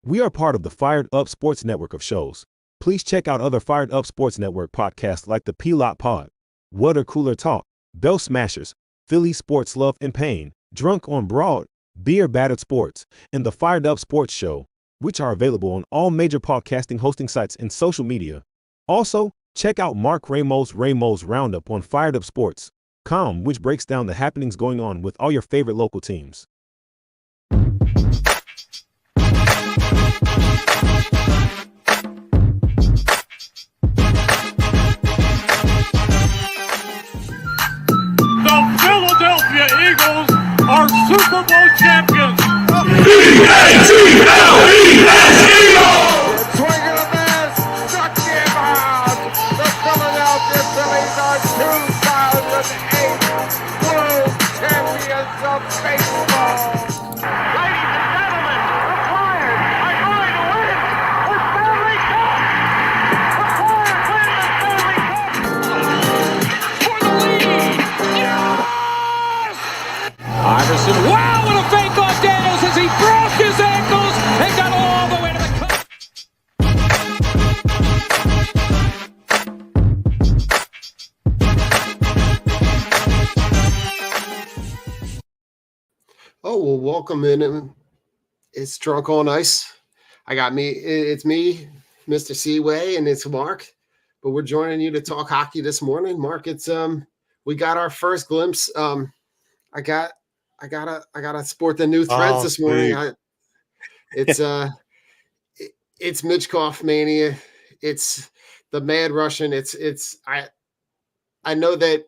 We are part of the Fired Up Sports Network of shows. Please check out other Fired Up Sports Network podcasts like the P-Lot Pod, Water Cooler Talk, Bell Smashers, Philly Sports Love and Pain, Drunk on Broad, Beer Battered Sports, and the Fired Up Sports Show, which are available on all major podcasting hosting sites and social media. Also, check out Mark Ramos' Roundup on firedupsports.com, which breaks down the happenings going on with all your favorite local teams. The Philadelphia Eagles are Super Bowl champions. Eagles! Swing of the miss, struck him out. The Philadelphia Phillies are 2008 World Champions of Baseball. Ladies and gentlemen, the Flyers are going to win the Stanley Cup. The Flyers win the Stanley Cup for the lead. Yes! Iverson, wow, what a fake off Daniels as he broke his ankles and got all the way to the cup. Oh, well, welcome in. It's Drunk on Ice. It's me, Mr. Seaway, and it's Mark. But we're joining you to talk hockey this morning. Mark, it's we got our first glimpse. I gotta sport the new threads this morning. It's Mitchkoff mania. It's the Mad Russian. I know that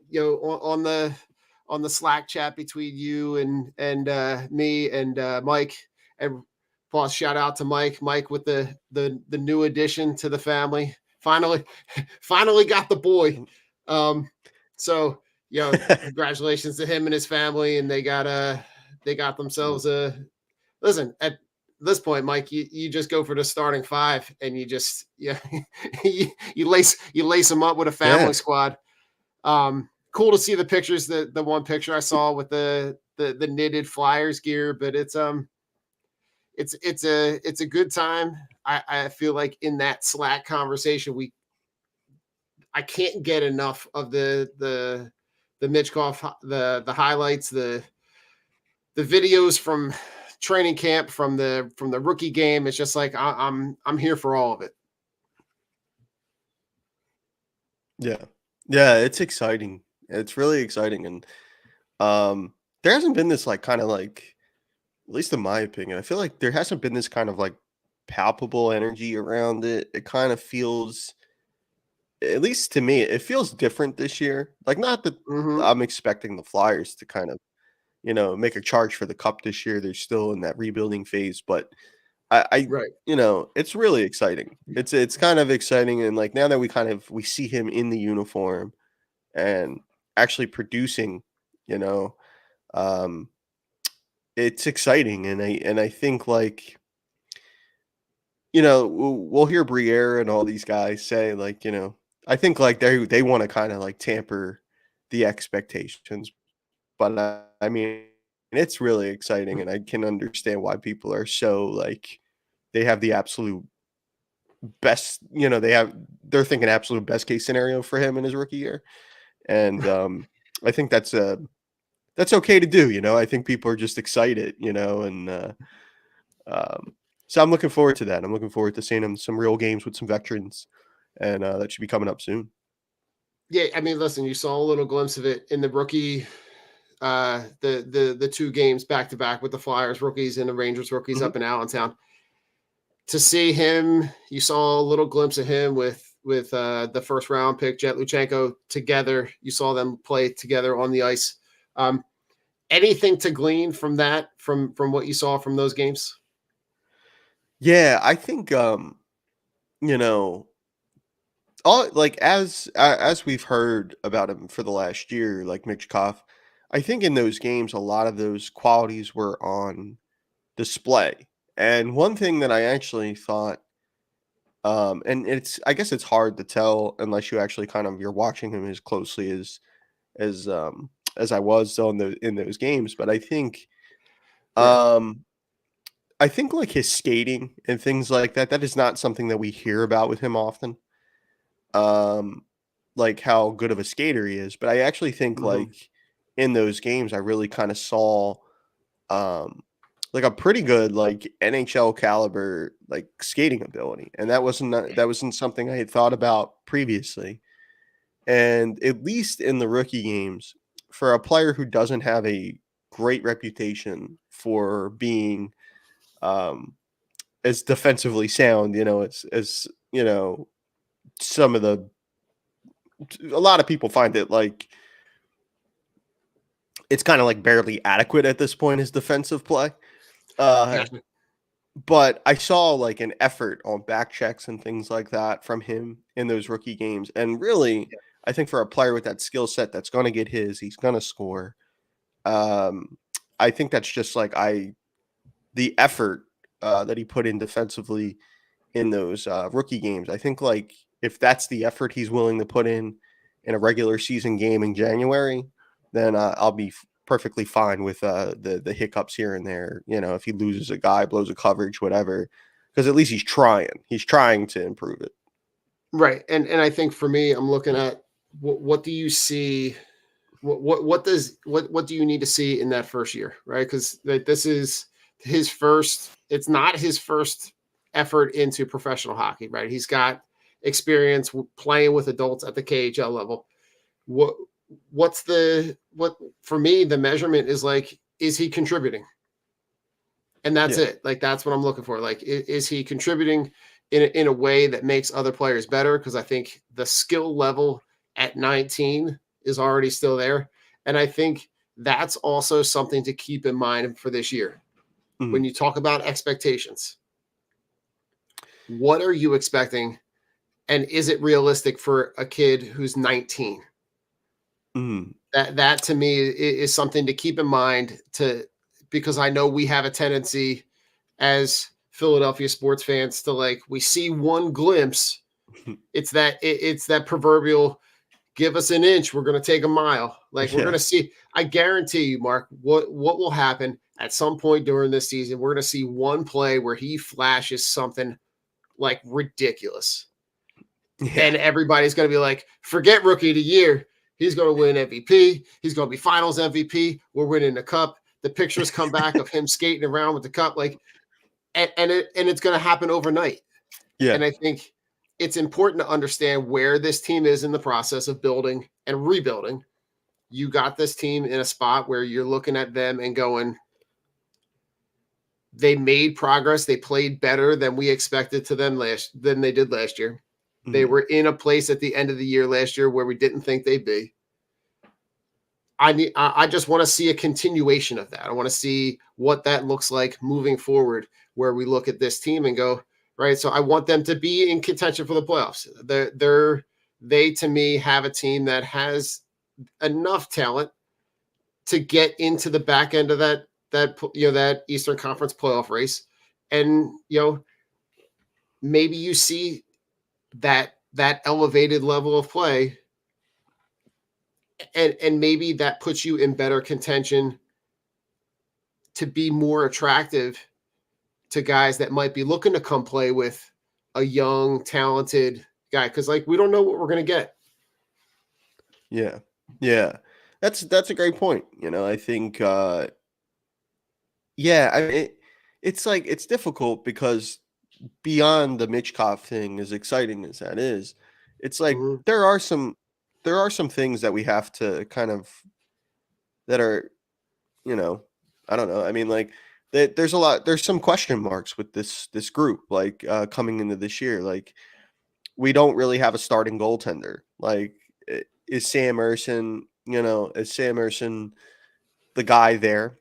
on the Slack chat between you and me and Mike, and plus shout out to Mike with the new addition to the family. Finally got the boy. So congratulations to him and his family, and they got themselves listen. At this point, Mike, you just go for the starting five, and you just you lace them up with a family squad. Cool to see the pictures. The one picture I saw with the knitted Flyers gear, but it's a good time. I feel like in that Slack conversation, I can't get enough of the Mitchkoff, the highlights, the videos from training camp, from the rookie game. It's just like I'm here for all of it. Yeah, it's exciting. It's really exciting, and there hasn't been this like kind of like, at least in my opinion, I feel like there hasn't been this kind of like palpable energy around it. It kind of feels, at least to me, it feels different this year. Like, not that I'm expecting the Flyers to kind of, make a charge for the cup this year. They're still in that rebuilding phase, but Right. it's really exciting. It's kind of exciting, and like now that we see him in the uniform and actually producing, it's exciting, and I think like, we'll hear Briere and all these guys say like, I think like they want to kind of like tamper the expectations, but I mean, it's really exciting, and I can understand why people are so like, they have the absolute best, they're thinking absolute best case scenario for him in his rookie year. And I think that's okay to do, I think people are just excited, and so I'm looking forward to that. I'm looking forward to seeing him some real games with some veterans, and that should be coming up soon. Yeah, I mean, listen, you saw a little glimpse of it in the rookie, the two games back to back with the Flyers rookies and the Rangers rookies up in Allentown. To see him, you saw a little glimpse of him with the first round pick Jet Luchenko together. You saw them play together on the ice. Anything to glean from that, from what you saw from those games? Yeah, I think all like as we've heard about him for the last year, like Mitch Koff, I think in those games a lot of those qualities were on display. And one thing that I actually thought, and I guess it's hard to tell unless you actually you're watching him as closely as I was in those games, but I think Yeah. um I think like his skating and things like that, that is not something that we hear about with him often. Um, like how good of a skater he is. But I actually think Mhm. like in those games, I really kind of saw um like a pretty good like NHL caliber like skating ability. And that wasn't something I had thought about previously. And at least in the rookie games, for a player who doesn't have a great reputation for being um as defensively sound, as some of the a lot of people find it like it's kind of like barely adequate at this point as defensive play. Uh, Gotcha. but I saw like an effort on back checks and things like that from him in those rookie games. And really, I think for a player with that skill set that's going to get he's going to score. Um, I think that's just like the effort that he put in defensively in those rookie games. I think like if that's the effort he's willing to put in a regular season game in January, then I'll be perfectly fine with the hiccups here and there. If he loses a guy, blows a coverage, whatever, because at least he's trying. He's trying to improve it. Right. And I think for me, I'm looking at what do you see? What do you need to see in that first year, right? Because this is his first. It's not his first effort into professional hockey, right? He's got experience playing with adults at the KHL level. What for me the measurement is like, is he contributing? And that's Yeah. it. Like that's what I'm looking for. Like, is he contributing in a way that makes other players better? Because I think the skill level at 19 is already still there, and I think that's also something to keep in mind for this year. When Mhm. you talk about expectations, what are you expecting, and is it realistic for a kid who's 19? Mhm. That to me is something to keep in mind because I know we have a tendency as Philadelphia sports fans to like we see one glimpse. It's that proverbial give us an inch, we're going to take a mile. Like we're going Yeah. to see. I guarantee you, Mark, what will happen at some point during this season? We're going to see one play where he flashes something like ridiculous, Yeah. and everybody's going to be like, forget rookie of the year. He's going to win MVP. He's going to be Finals MVP. We're winning the cup. The pictures come back of him skating around with the cup, like, and it's going to happen overnight. Yeah. And I think it's important to understand where this team is in the process of building and rebuilding. You got this team in a spot where you're looking at them and going, they made progress. They played better than we expected than they did last year. They Mhm. were in a place at the end of the year last year where we didn't think they'd be. I just want to see a continuation of that. I want to see what that looks like moving forward, where we look at this team and go, right. So I want them to be in contention for the playoffs. They to me have a team that has enough talent to get into the back end of that Eastern Conference playoff race, and maybe you see that elevated level of play, and maybe that puts you in better contention to be more attractive to guys that might be looking to come play with a young, talented guy. Because like we don't know what we're gonna get. Yeah. Yeah. That's a great point. I think yeah, it's like it's difficult because beyond the Mitchkov thing, as exciting as that is, it's like Mhm. there are some things that we have to kind of that are, you know, I don't know. I mean, like there's some question marks with this group, like coming into this year. Like we don't really have a starting goaltender. Like is Sam Erson the guy there?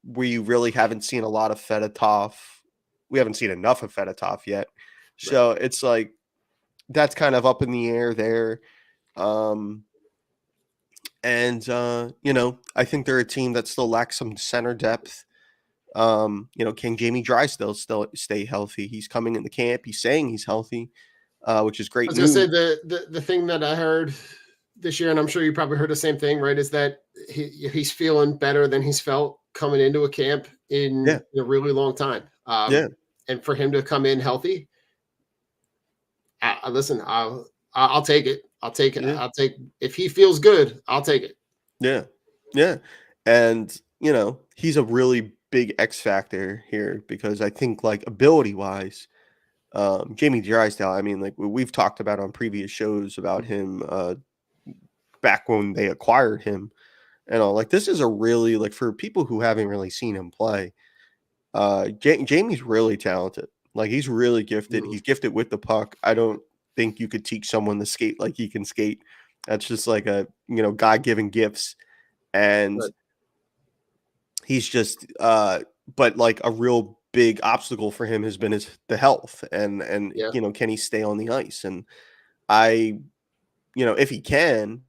We really haven't seen a lot of Fedotov. We haven't seen enough of Fedotov yet. Right. So it's like that's kind of up in the air there. Um, and I think they're a team that still lacks some center depth. Can Jamie Drysdale still stay healthy? He's coming in the camp. He's saying he's healthy, which is I great was gonna say news. the thing that I heard this year, and I'm sure you probably heard the same thing, right? Is that he's feeling better than he's felt coming into a camp in a really long time. And for him to come in healthy, listen, I'll take it. I'll take it. Yeah. I'll take if he feels good, I'll take it. Yeah. Yeah. And, he's a really big X factor here because I think like ability wise, Jamie Drysdale, I mean, like we've talked about on previous shows about him back when they acquired him and all. Like this is a really like for people who haven't really seen him play, Jamie's really talented. Like he's really gifted. He's gifted with the puck. I don't think you could teach someone to skate like he can skate. That's just like a God-given gifts. And Right. he's just but like a real big obstacle for him has been the health and Yeah. can he stay on the ice? And I if he can,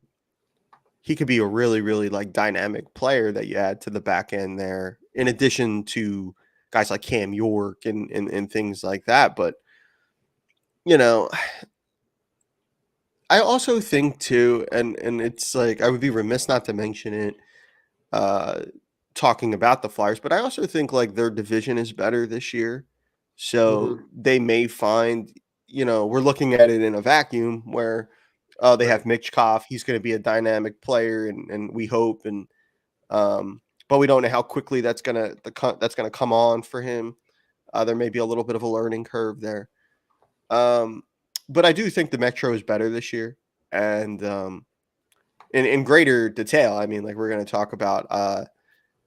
he could be a really, really like dynamic player that you add to the back end there, in addition to guys like Cam York and things like that. But I also think too, and it's like I would be remiss not to mention it, talking about the Flyers, but I also think like their division is better this year. So they may find, we're looking at it in a vacuum where they have Mitch Koff. He's going to be a dynamic player, and we hope, and but we don't know how quickly that's gonna come on for him. There may be a little bit of a learning curve there. But I do think the Metro is better this year, and in greater detail. I mean, like we're going to talk about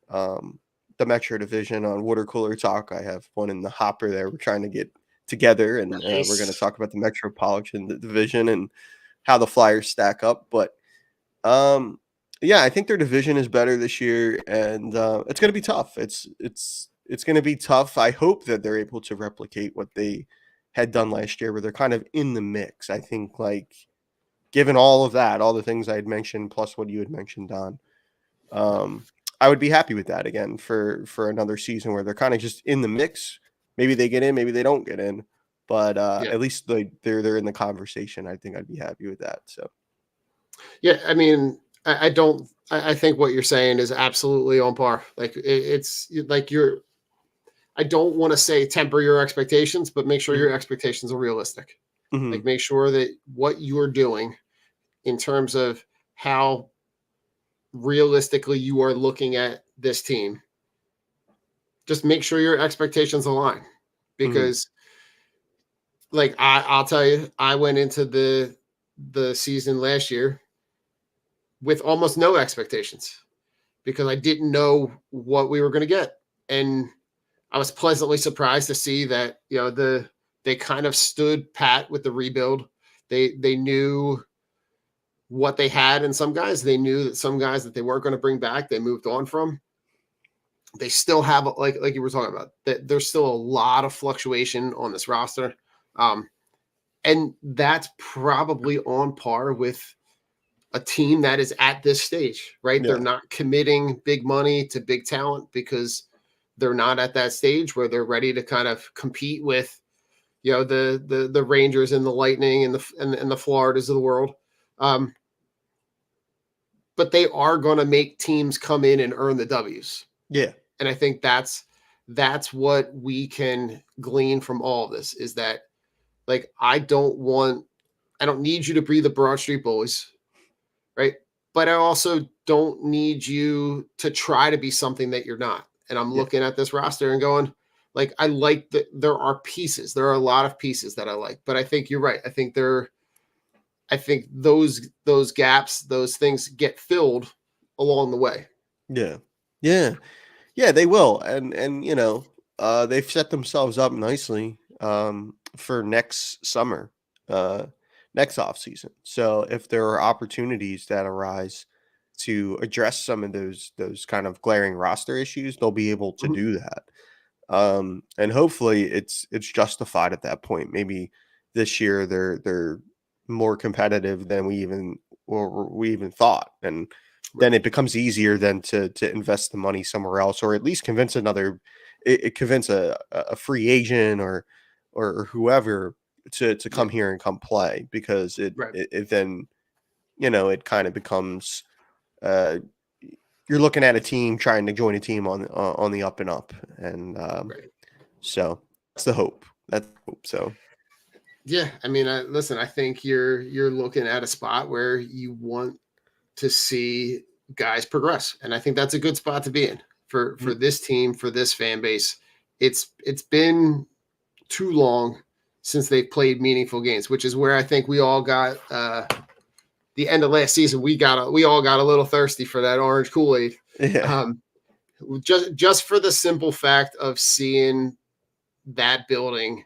the Metro division on Water Cooler Talk. I have one in the hopper there. We're trying to get together, and we're going to talk about the Metropolitan division and how the Flyers stack up. But yeah, I think their division is better this year, and it's going to be tough. It's going to be tough. I hope that they're able to replicate what they had done last year, where they're kind of in the mix. I think, like, given all of that, all the things I had mentioned, plus what you had mentioned, Don, I would be happy with that again for another season where they're kind of just in the mix. Maybe they get in, maybe they don't get in, but at least they're in the conversation. I think I'd be happy with that. So, yeah, I mean, I think what you're saying is absolutely on par. Like it's like I don't want to say temper your expectations, but make sure your expectations are realistic. Like make sure that what you're doing in terms of how realistically you are looking at this team, just make sure your expectations align. Because like I'll tell you, I went into the season last year with almost no expectations because I didn't know what we were going to get. And I was pleasantly surprised to see that, they kind of stood pat with the rebuild. They knew what they had in some guys. They knew that some guys that they weren't going to bring back, they moved on from. They still have, like you were talking about, that there's still a lot of fluctuation on this roster. And that's probably on par with a team that is at this stage, right? Yeah. They're not committing big money to big talent because they're not at that stage where they're ready to kind of compete with, the Rangers and the Lightning and the Floridas of the world. But they are going to make teams come in and earn the W's. Yeah. And I think that's what we can glean from all of this is that, like, I don't need you to be the Broad Street Bullies, right? But I also don't need you to try to be something that you're not. And I'm looking at this roster and going, like, I like that there are pieces. There are a lot of pieces that I like. But I think you're right. I think those gaps, those things get filled along the way. Yeah. Yeah. Yeah, they will. And they've set themselves up nicely for next summer, next off season. So if there are opportunities that arise to address some of those kind of glaring roster issues, they'll be able to do that. And hopefully it's justified at that point. Maybe this year they're more competitive than we even thought. And then it becomes easier then to invest the money somewhere else, or at least convince convince a free agent or whoever to come here and come play, because it then it kind of becomes you're looking at a team trying to join a team on the up and up, and Right. so that's the hope. That's the hope. So Yeah, I mean, listen, I think you're looking at a spot where you want to see guys progress, and I think that's a good spot to be in for this team, for this fan base. It's been too long since they've played meaningful games, which is where I think we all got the end of last season. We all got a little thirsty for that orange Kool-Aid. yeah, Just for the simple fact of seeing that building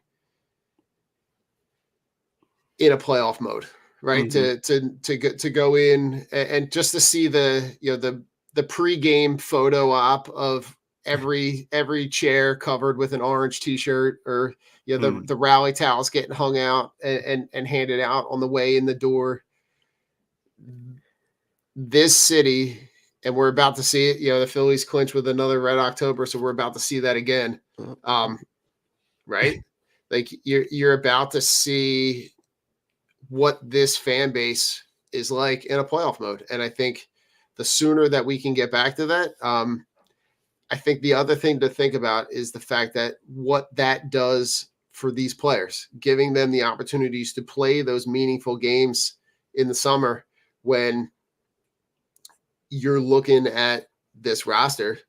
in a playoff mode, right? To go in and just to see the pregame photo op of every chair covered with an orange t-shirt, or the rally towels getting hung out and handed out on the way in the door. This city, and we're about to see it. The Phillies clinch with another Red October, so we're about to see that again. Right? Like you're about to see what this fan base is like in a playoff mode. And I think the sooner that we can get back to that, I think the other thing to think about is the fact that what that does for these players, giving them the opportunities to play those meaningful games in the summer when you're looking at this roster.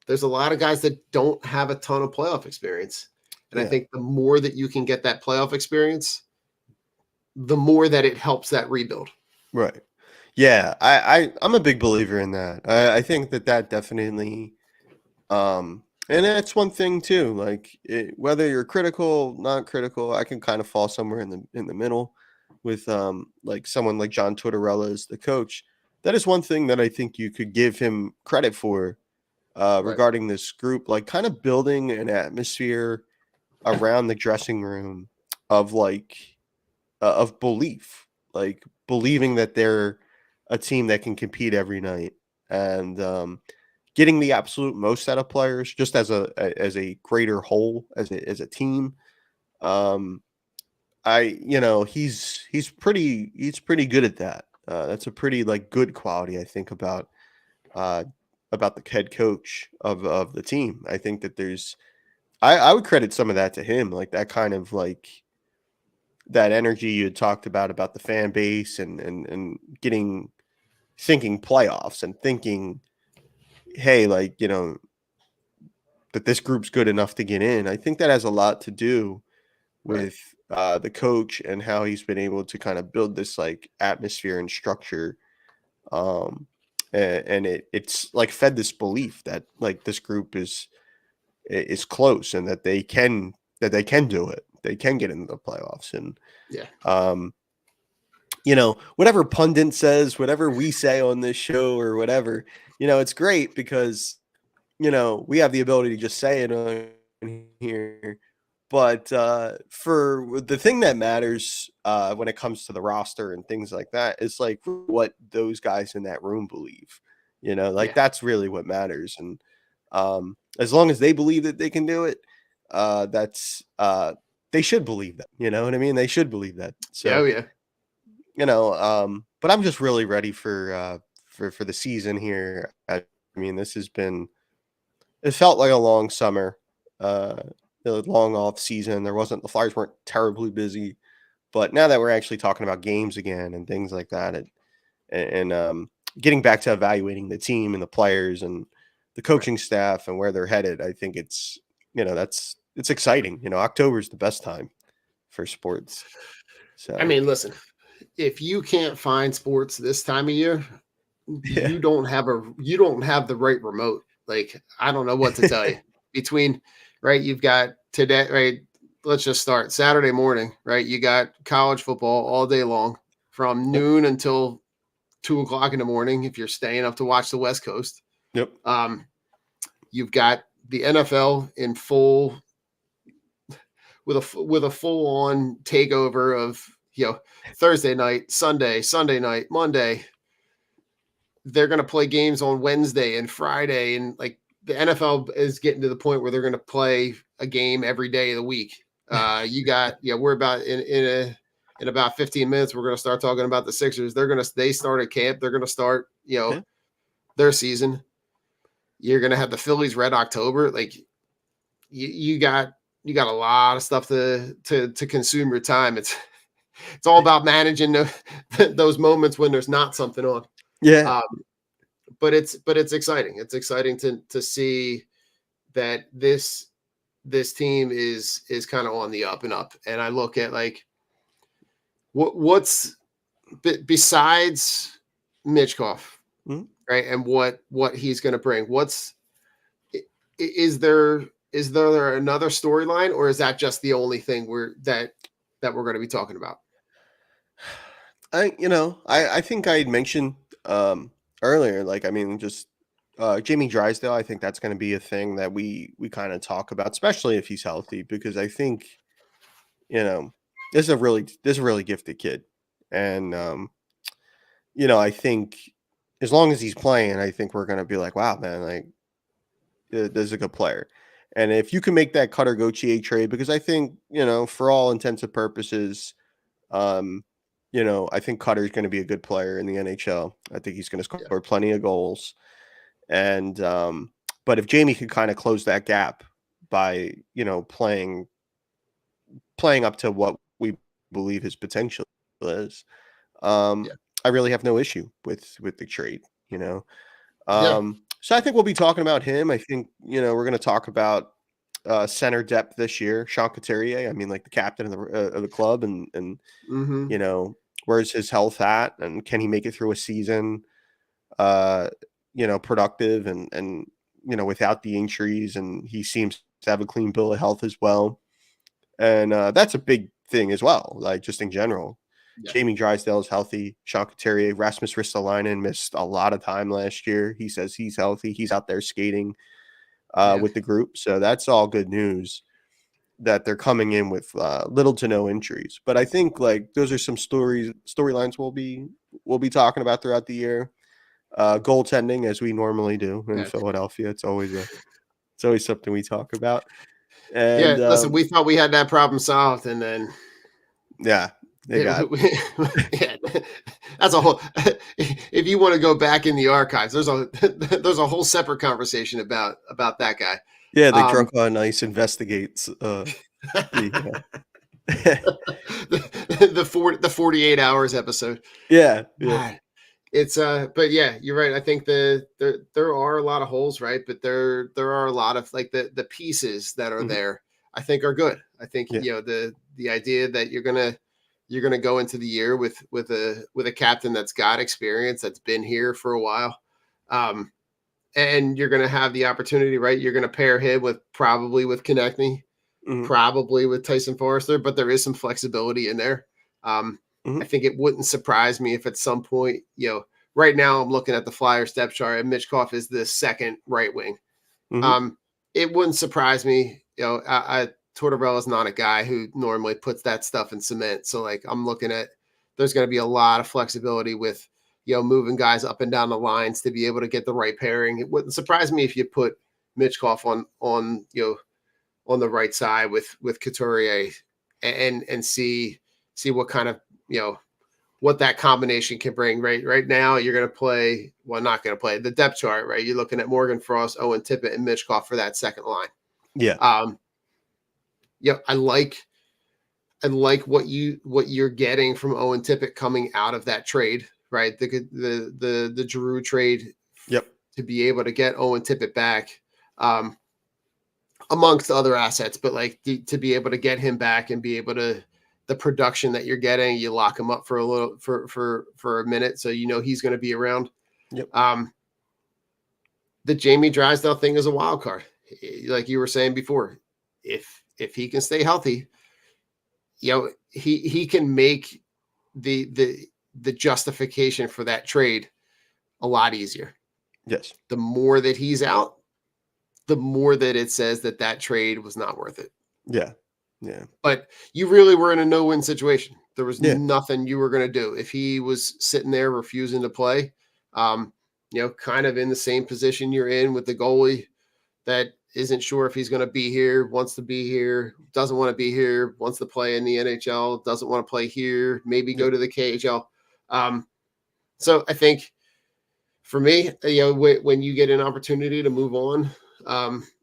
There's a lot of guys that don't have a ton of playoff experience. And I think the more that you can get that playoff experience, the more that it helps that rebuild. right. Yeah, I'm a big believer in that. I think that definitely, and that's one thing too. Like whether you're critical, not critical, I can kind of fall somewhere in the middle with like someone like John Tortorella as the coach. That is one thing that I think you could give him credit for Right. regarding this group, like kind of building an atmosphere around the dressing room of of belief, like believing that they're a team that can compete every night, and getting the absolute most out of players just as a greater whole, as a team. Um, he's pretty good at that. That's a pretty like good quality, I think, uh, about the head coach of the team. I think that I would credit some of that to him, like that kind of like that energy you had talked about the fan base, and thinking playoffs and thinking, hey, like, that this group's good enough to get in. I think that has a lot to do Right. with the coach and how he's been able to kind of build this like atmosphere and structure. And it's like fed this belief that like this group is close, and that they can do it. They can get into the playoffs. And Yeah. whatever pundit says, whatever we say on this show or whatever, it's great because, we have the ability to just say it on here. But for the thing that matters when it comes to the roster and things like that, is like what those guys in that room believe, like Yeah. that's really what matters. And as long as they believe that they can do it, that's they should believe that, you know what I mean? They should believe that. Yeah. Oh, So, yeah. but I'm just really ready for the season here. I mean, it felt like a long summer, a long off season. The Flyers weren't terribly busy, but now that we're actually talking about games again and things like that, and getting back to evaluating the team and the players and the Right. coaching staff and where they're headed, I think it's exciting. October is the best time for sports. I So mean, listen, if you can't find sports this time of year, yeah, you don't have the right remote. Like, I don't know what to tell you. Between, right, you've got today, right? Let's just start Saturday morning, right? You got college football all day long from yep, noon until 2 o'clock in the morning if you're staying up to watch the West Coast. yep, Um, you've got the NFL in full with a full on takeover of Thursday night, Sunday night, Monday. They're going to play games on Wednesday and Friday, and like the NFL is getting to the point where they're going to play a game every day of the week. You got we're about in about 15 minutes we're going to start talking about the Sixers. They started camp. They're going to start yeah, their season. You're gonna have the Phillies Red October. Like you got a lot of stuff to consume your time. It's all about managing those moments when there's not something on. Yeah. Um, but it's exciting. It's exciting to see that this team is kind of on the up and up. And I look at like what's besides Mitchkoff, Mhm. right? And what he's going to bring. Is there another storyline, or is that just the only thing that we're going to be talking about? I think I had mentioned earlier, like, I mean, just Jamie Drysdale, I think that's going to be a thing that we kind of talk about, especially if he's healthy, because I think, you know, this is a really gifted kid. And I think as long as he's playing, I think we're going to be like, wow, man, like this is a good player. And if you can make that Cutter Gauthier trade, because I think, for all intents and purposes, um, I think Cutter's going to be a good player in the NHL. I think he's going to score plenty of goals. And but if Jamie could kind of close that gap by, playing up to what we believe his potential is, Yeah, I really have no issue with the trade, yeah, So I think we'll be talking about him. I think, we're going to talk about center depth this year. Sean Couturier, I mean, like the captain of the club, and mm-hmm. where's his health at, and can he make it through a season, uh, productive and without the injuries, and he seems to have a clean bill of health as well. And that's a big thing as well, like just in general. Yeah, Jamie Drysdale is healthy. Sean Couturier, Rasmus Ristolainen missed a lot of time last year. He says he's healthy. He's out there skating yeah, with the group. So that's all good news that they're coming in with little to no injuries. But I think like those are some storylines we'll be talking about throughout the year. Goaltending, as we normally do in yeah. Philadelphia. It's always something we talk about. And Yeah, listen, we thought we had that problem solved, and then yeah, they yeah, got yeah, that's a whole. If you want to go back in the archives, there's a whole separate conversation about that guy. yeah, they Um, drunk on ice investigates the the 48 hours episode. yeah, yeah. God, it's but yeah, you're right. I think there are a lot of holes, right? But there are a lot of like the pieces that are Mhm. there. I think are good. I think Yeah. the idea that you're gonna go into the year with a captain that's got experience, that's been here for a while, and you're gonna have the opportunity, right? You're gonna pair him probably with Konechny, Mhm. probably with Tyson Forrester, but there is some flexibility in there. Um, I Mhm. think it wouldn't surprise me if at some point, right now I'm looking at the Flyers depth chart and Mitchkoff is the second right wing. Mhm. Um, it wouldn't surprise me, Tortorella is not a guy who normally puts that stuff in cement. So like I'm looking at there's going to be a lot of flexibility with moving guys up and down the lines to be able to get the right pairing. It wouldn't surprise me if you put Mitchkoff on the right side with Couturier and see what kind of what that combination can bring. Right now, you're going to play not going to play the depth chart. Right, you're looking at Morgan Frost, Owen Tippett, and Mitchkoff for that second line. Yeah. I like what you're getting from Owen Tippett coming out of that trade. Right, the Giroux trade Yep. to be able to get Owen Tippett back. Amongst other assets, but like to be able to get him back and be able to the production that you're getting, you lock him up for a little for a minute, so he's going to be around. Yep. The Jamie Drysdale thing is a wild card, like you were saying before. If he can stay healthy, he can make the justification for that trade a lot easier. Yes. The more that he's out, the more that it says that trade was not worth it. Yeah. Yeah. But you really were in a no-win situation. There was Yeah. nothing you were going to do if he was sitting there refusing to play. Kind of in the same position you're in with the goalie that isn't sure if he's going to be here, wants to be here, doesn't want to be here, wants to play in the NHL, doesn't want to play here, maybe go Yep. to the KHL. So I think for me, when you get an opportunity to move on,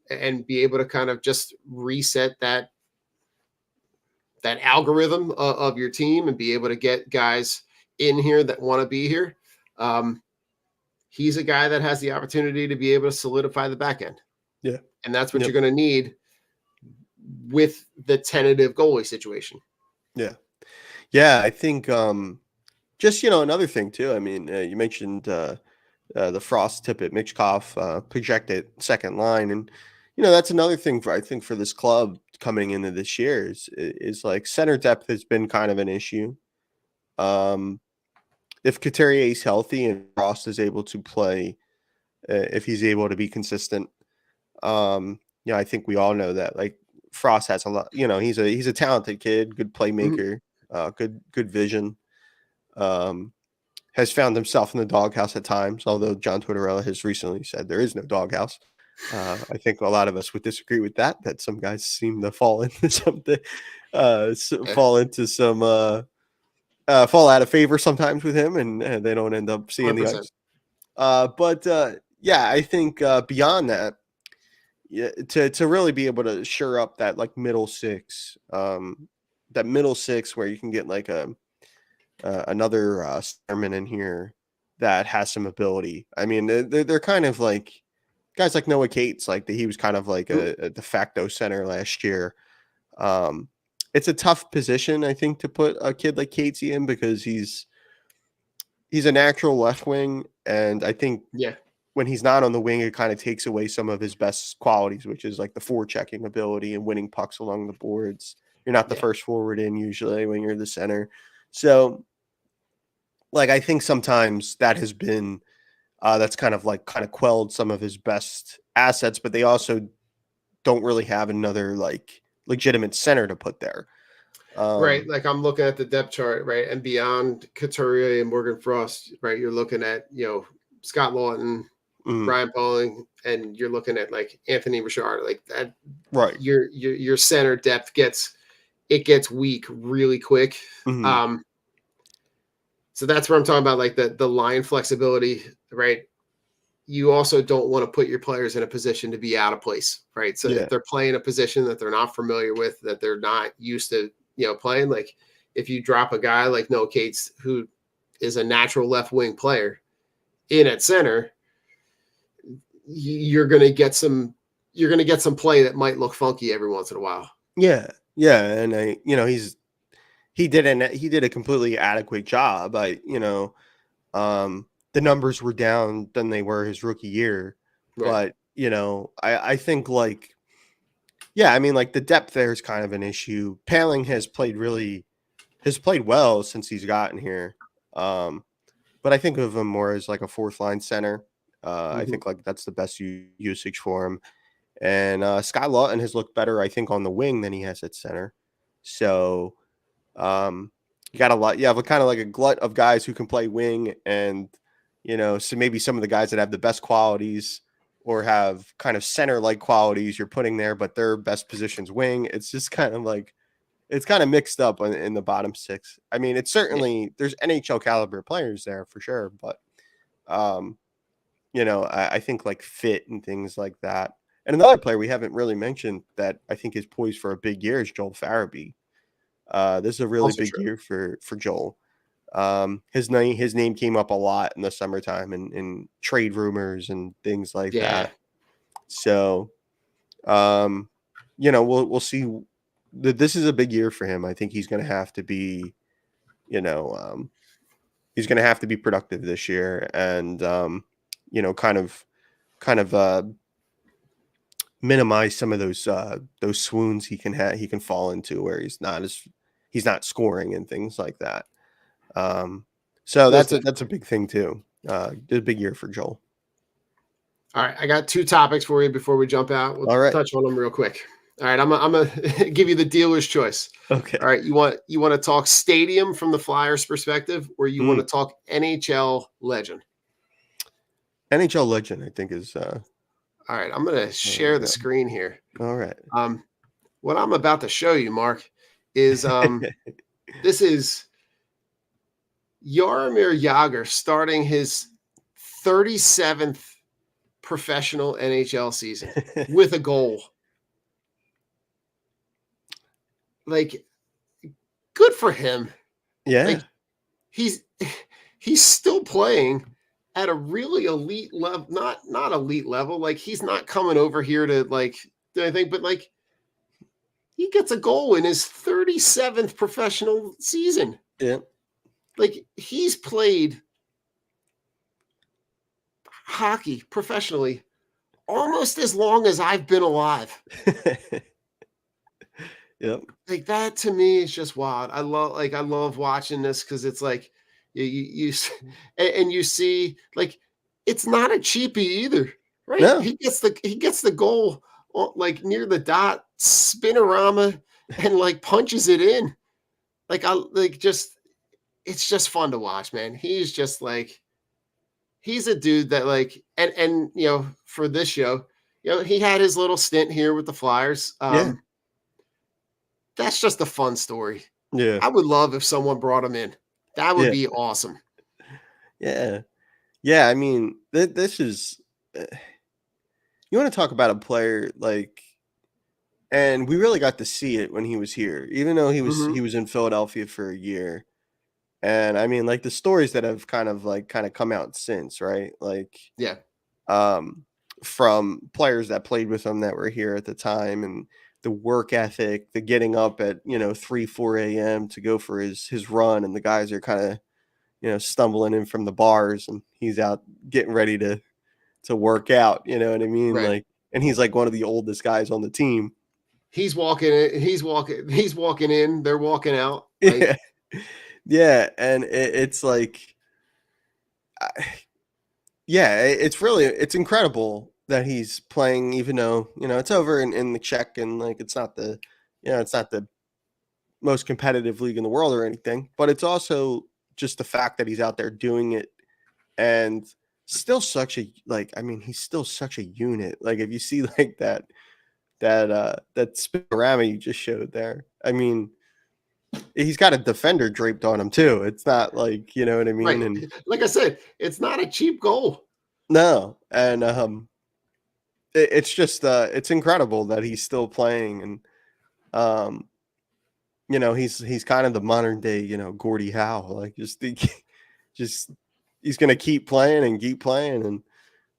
and be able to kind of just reset that algorithm of your team and be able to get guys in here that want to be here. He's a guy that has the opportunity to be able to solidify the back end. Yeah. And that's what Yep. you're going to need with the tentative goalie situation. Yeah. Yeah. I think just, another thing too. I mean, you mentioned the Frost Tippett Michkov projected second line. And, that's another thing I think for this club coming into this year is like center depth has been kind of an issue. If Couturier is healthy and Frost is able to play, if he's able to be consistent, I think we all know that like Frost has a lot, he's a talented kid, good playmaker, good vision. Has found himself in the doghouse at times, although John Tortorella has recently said there is no doghouse. I think a lot of us would disagree with that some guys seem to fall into something, fall into some, fall out of favor sometimes with him, and they don't end up seeing 100%. the ice. But I think beyond that, to really be able to shore up that like middle six, where you can get like another centerman in here that has some ability. I mean, they're kind of like guys like Noah Cates, like he was kind of like a de facto center last year. It's a tough position, I think, to put a kid like Catesy in because he's a natural left wing, and I think when he's not on the wing, it kind of takes away some of his best qualities, which is like the forechecking ability and winning pucks along the boards. You're not the first forward in usually when you're the center. So, like, I think sometimes that has been that's kind of quelled some of his best assets, but they also don't really have another like legitimate center to put there. Right. Like I'm looking at the depth chart, right? And beyond Couturier and Morgan Frost, right? You're looking at, Scott Lawton, Brian Pauling, and you're looking at like Anthony Richard, like that. Right. Your center depth gets weak really quick. So that's where I'm talking about, like the line flexibility, right? You also don't want to put your players in a position to be out of place, right? So if they're playing a position that they're not familiar with, that they're not used to, playing, like if you drop a guy like Noah Cates, who is a natural left wing player, in at center, you're going to get some play that might look funky every once in a while. Yeah. And he did a completely adequate job. The numbers were down than they were his rookie year, but I think like, I mean, like the depth there is kind of an issue. Paling has played well since he's gotten here. But I think of him more as like a fourth line center. I think like that's the best usage for him. And Scott Lawton has looked better, I think, on the wing than he has at center. So you got a lot. You have kind of like a glut of guys who can play wing, and so maybe some of the guys that have the best qualities or have kind of center-like qualities you're putting there, but their best position's wing. It's just kind of like it's kind of mixed up in the bottom six. I mean, it's certainly there's NHL caliber players there for sure, but I think like fit and things like that. And another player we haven't really mentioned that I think is poised for a big year is Joel Farabee. This is a really big year for Joel. His name came up a lot in the summertime and trade rumors and things like that. So, we'll see. This is a big year for him. I think he's going to have to be, he's going to have to be productive this year, and kind of minimize some of those swoons he can fall into where he's not scoring and things like that. So that's a big thing too. A big year for Joel. All right, I got two topics for you before we jump out. We'll touch on them real quick. All right, I'm gonna give you the dealer's choice. Okay. All right, you want to talk stadium from the Flyers' perspective, or you want to talk NHL legend? NHL legend, I think is. All right, I'm gonna share the screen here. All right. What I'm about to show you, Mark, is this is Jaromir Jagr starting his 37th professional NHL season with a goal. Like, good for him. Yeah. Like, he's still playing at a really elite level, not elite level. Like, he's not coming over here to like do anything, but like he gets a goal in his 37th professional season. Yeah. Like, he's played hockey professionally almost as long as I've been alive. Yep. Like, that to me is just wild. I love watching this because it's like you and you see, like, it's not a cheapie either, right? No. He gets the goal like near the dot, spinorama, and like punches it in. Like, it's just fun to watch, man. He's just like, he's a dude that like, and for this show, he had his little stint here with the Flyers. Yeah. That's just a fun story. Yeah. I would love if someone brought him in. That would Yeah. be awesome. Yeah. Yeah. I mean, this is, you want to talk about a player like, and we really got to see it when he was here, even though he was in Philadelphia for a year. And I mean, like the stories that have kind of come out since, right? Like, Yeah. from players that played with him that were here at the time, and the work ethic, the getting up at 3-4 a.m. to go for his run, and the guys are kind of stumbling in from the bars, and he's out getting ready to work out. You know what I mean? Right. Like, and he's like one of the oldest guys on the team. He's walking in. He's walking in. They're walking out. Like, Yeah, yeah, and it's like, yeah, it's incredible that he's playing, even though it's over in the Czech, and like it's not the most competitive league in the world or anything, but it's also just the fact that he's out there doing it, and still such a he's still such a unit. Like, if you see like that spinorama you just showed there, I mean, he's got a defender draped on him too. It's not like, you know what I mean? right. And Like I said, it's not a cheap goal. no, and it's just it's incredible that he's still playing, and he's kind of the modern day Gordie Howe. Like, just he's gonna keep playing and keep playing, and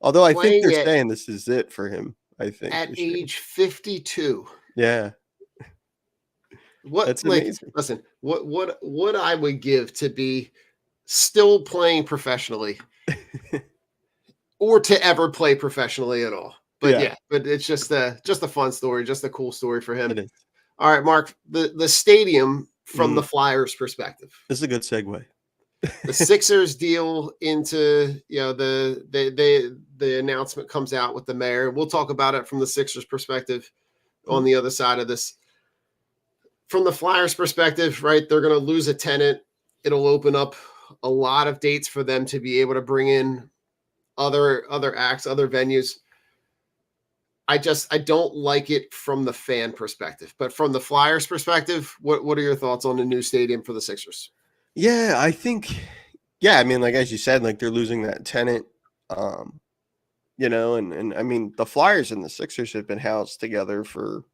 although I think Playing they're at saying this is it for him, I think at this year. age 52. Yeah, What, that's like, amazing. listen, what I would give to be still playing professionally or to ever play professionally at all. But Yeah, but it's just a fun story, just a cool story for him. it is. All right, Mark, the stadium from the Mhm. Flyers perspective. This is a good segue. The Sixers deal into, the announcement comes out with the mayor. We'll talk about it from the Sixers perspective on the other side of this. From the Flyers perspective, right, they're going to lose a tenant. It'll open up a lot of dates for them to be able to bring in other acts, other venues. I don't like it from the fan perspective, but from the Flyers perspective, what are your thoughts on the new stadium for the Sixers? Yeah, I think, I mean, like, as you said, like, they're losing that tenant, and I mean, the Flyers and the Sixers have been housed together for,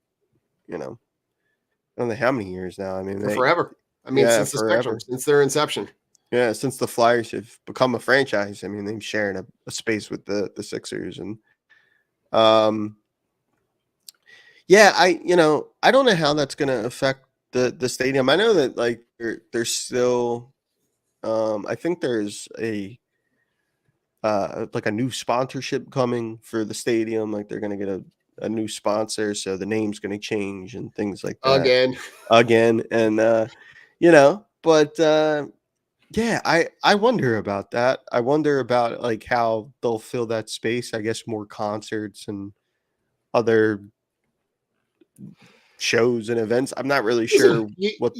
I don't know how many years now. I mean, For forever. I mean, yeah, since the Spectrum, forever. since their inception. Yeah, since the Flyers have become a franchise, I mean, they've shared a space with the Sixers, and yeah, I don't know how that's going to affect the stadium. I know that like there's still, I think there's a like a new sponsorship coming for the stadium. Like, they're going to get a new sponsor, so the name's going to change and things like that again. And but yeah, I wonder about that. I wonder about like how they'll fill that space. I guess more concerts and other shows and events. I'm not really sure what.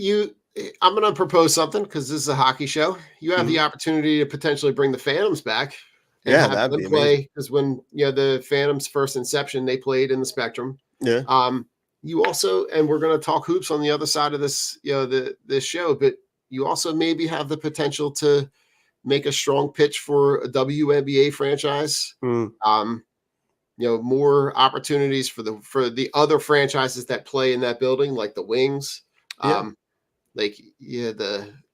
I'm going to propose something because this is a hockey show. You have the opportunity to potentially bring the Phantoms back and Yeah, have that'd them be play, amazing. because when the Phantoms first inception, they played in the Spectrum. Yeah. You also, and we're going to talk hoops on the other side of this, this show, but you also maybe have the potential to make a strong pitch for a WNBA franchise. More opportunities for the other franchises that play in that building, like the Wings. Yeah.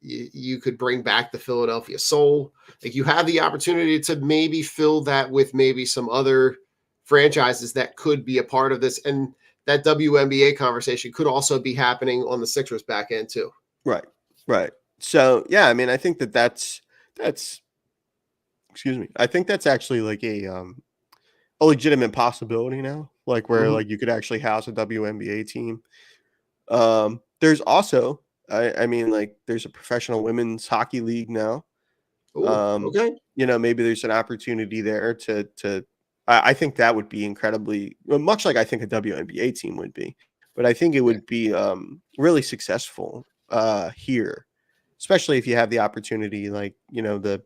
You could bring back the Philadelphia Soul. Like, you have the opportunity to maybe fill that with maybe some other franchises that could be a part of this, and that WNBA conversation could also be happening on the Sixers back end too. Right. Right. So yeah, I mean, I think that's excuse me. I think that's actually like a legitimate possibility now, like where Mhm. like you could actually house a WNBA team. There's also, I mean, like there's a professional women's hockey league now. Oh, okay. Maybe there's an opportunity there to. I think that would be incredibly much like I think a WNBA team would be, but I think it Yeah. would be really successful here, especially if you have the opportunity, like the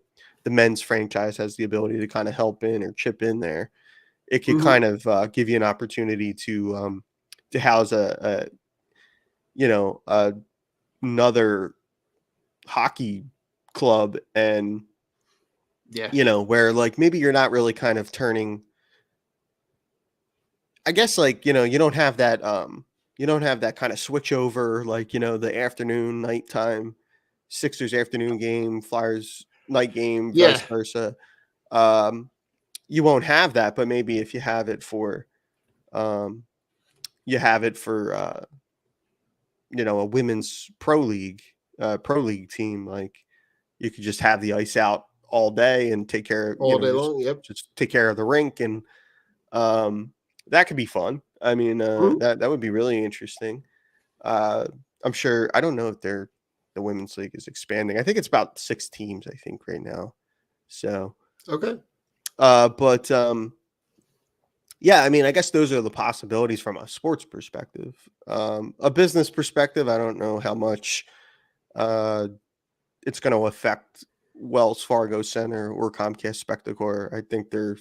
men's franchise has the ability to kind of help in or chip in there. It could Mhm. kind of give you an opportunity to house a another hockey club, and Yeah. where like maybe you're not really kind of turning, I guess, like you don't have that kind of switch over, like the afternoon nighttime Sixers afternoon game, Flyers night game, vice Yeah. versa. um you won't have that, but maybe if um you have it for a women's pro league team, like you could just have the ice out all day and take care of, All day just long. Yep. take care of the rink, and um that could be fun. I mean, Mhm. that would be really interesting. uh I'm sure, I don't know if the women's league is expanding. I think it's about 6 teams, I think, right now. So Okay. but yeah, I mean, I guess those are the possibilities from a sports perspective. A business perspective, I don't know how much uh it's going to affect Wells Fargo Center or Comcast Spectacor. I think they're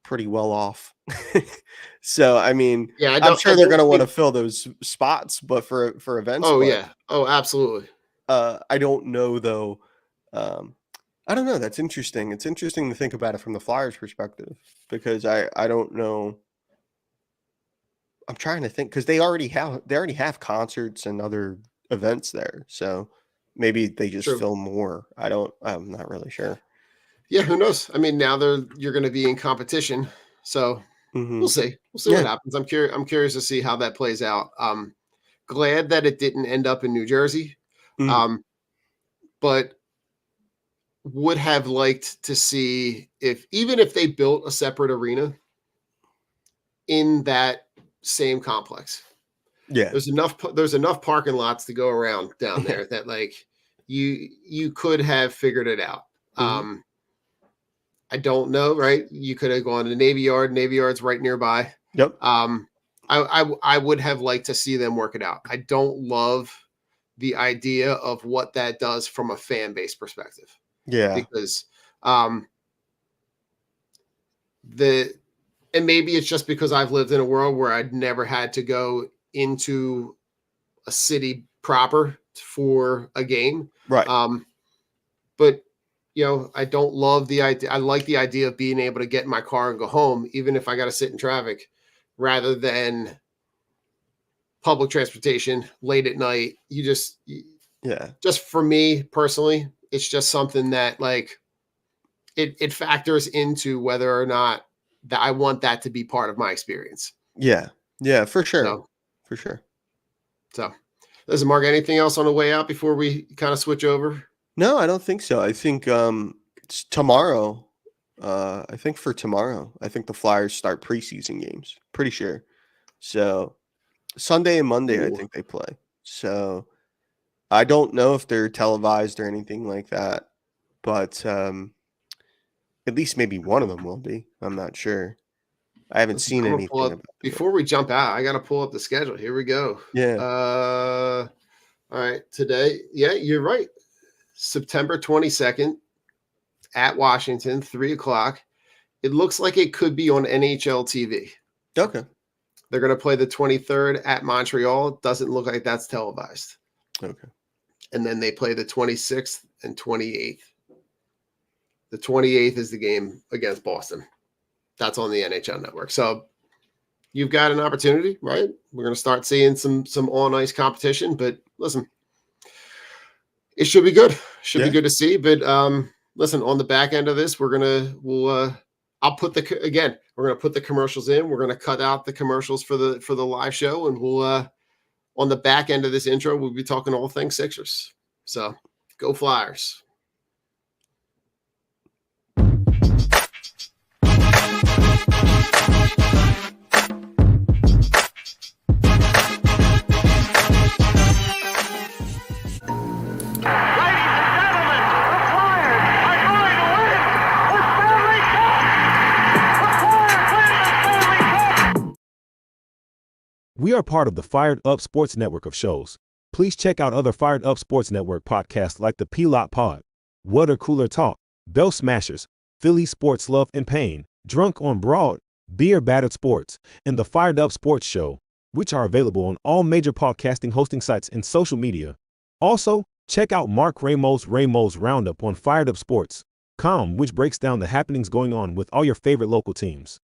pretty well off. So, I mean, Yeah. I I'm don't. I sure they're going don't to want to think. fill those spots, but for events, Oh but yeah. Oh, absolutely. I don't know though. Um, I don't know. That's interesting. It's interesting to think about it from the Flyers perspective, because I don't know. I'm trying to think, because they already have concerts and other events there, so maybe they just True. film more. I'm not really sure. Yeah. Who knows? I mean, now you're going to be in competition, so we'll Hmm. see. We'll see what Yeah. happens. I'm curious to see how that plays out. Glad that it didn't end up in New Jersey. Mm. Um, but would have liked to see, if even if they built a separate arena in that same complex. Yeah. There's enough parking lots to go around down Yeah. there that, like, you could have figured it out. Hmm. Um, I don't know, right? You could have gone to Navy Yard. Navy Yard's right nearby. Yep. Um, I would have liked to see them work it out. I don't love the idea of what that does from a fan base perspective, Yeah. because um, the and maybe it's just because I've lived in a world where I'd never had to go into a city proper for a game. Right. Um, but I don't love the idea. I like the idea of being able to get in my car and go home, even if I got to sit in traffic, rather than public transportation late at night. Yeah. Just for me personally, it's just something that, like, it factors into whether or not that I want that to be part of my experience. Yeah. Yeah. For sure. So, For sure. so listen, Mark, anything else on the way out before we kind of switch over? No, I don't think so. I think it's tomorrow. I think for tomorrow, I think the Flyers start preseason games. Pretty sure. So Sunday and Monday, I Ooh, think they play. So I don't know if they're televised or anything like that, but at least maybe one of them will be. I'm not sure. I haven't listen, seen I'm gonna pull anything up about them yet. before we jump out. I gotta pull up the schedule. Here we go. Yeah. All right, today, yeah, you're right. September 22nd at Washington, 3 o'clock. It looks like it could be on NHL TV. Okay. They're going to play the 23rd at Montreal. Doesn't look like that's televised. Okay. And then they play the 26th and 28th The 28th is the game against Boston. That's on the NHL Network. So you've got an opportunity, right? We're going to start seeing some on ice competition, but listen, it should be good. Should be good to see. But listen, on the back end of this, we're going to put the commercials in. We're going to cut out the commercials for the live show, and we'll on the back end of this intro, we'll be talking all things Sixers. So go Flyers. We are part of the Fired Up Sports Network of shows. Please check out other Fired Up Sports Network podcasts like the P-Lot Pod, Water Cooler Talk, Bell Smashers, Philly Sports Love and Pain, Drunk on Broad, Beer Battered Sports, and the Fired Up Sports Show, which are available on all major podcasting hosting sites and social media. Also, check out Mark Ramos' Roundup on firedupsports.com, which breaks down the happenings going on with all your favorite local teams.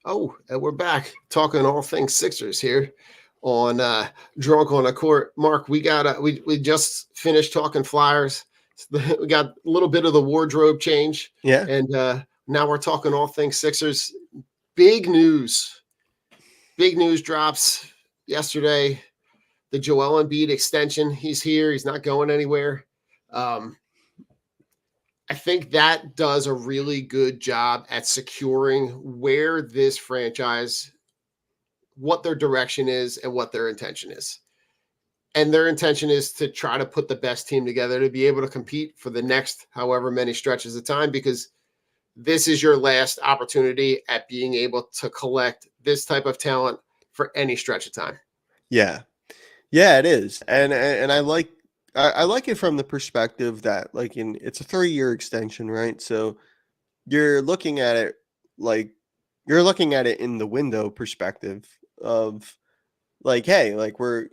Oh, and we're back talking all things Sixers here on Drunk on a Court. Mark, we just finished talking Flyers. We got a little bit of the wardrobe change. Yeah. And now we're talking all things Sixers. Big news drops yesterday. The Joel Embiid extension. He's here. He's not going anywhere. I think that does a really good job at securing where this franchise, what their direction is and what their intention is. And their intention is to try to put the best team together to be able to compete for the next however many stretches of time, because this is your last opportunity at being able to collect this type of talent for any stretch of time. Yeah. Yeah, it is. And I like it from the perspective that it's a 3-year extension, right? So you're looking at it in the window perspective of hey, we're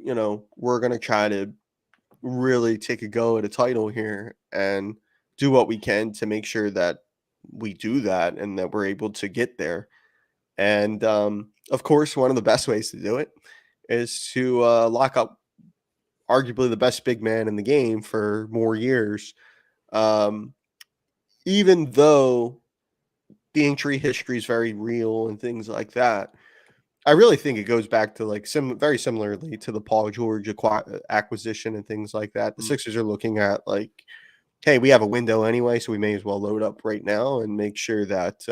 going to try to really take a go at a title here and do what we can to make sure that we do that and that we're able to get there. And of course, one of the best ways to do it is to lock up arguably the best big man in the game for more years. Even though the injury history is very real and things like that, I really think it goes back to very similarly to the Paul George acquisition and things like that. The Sixers are looking at hey, we have a window anyway, so we may as well load up right now and make sure that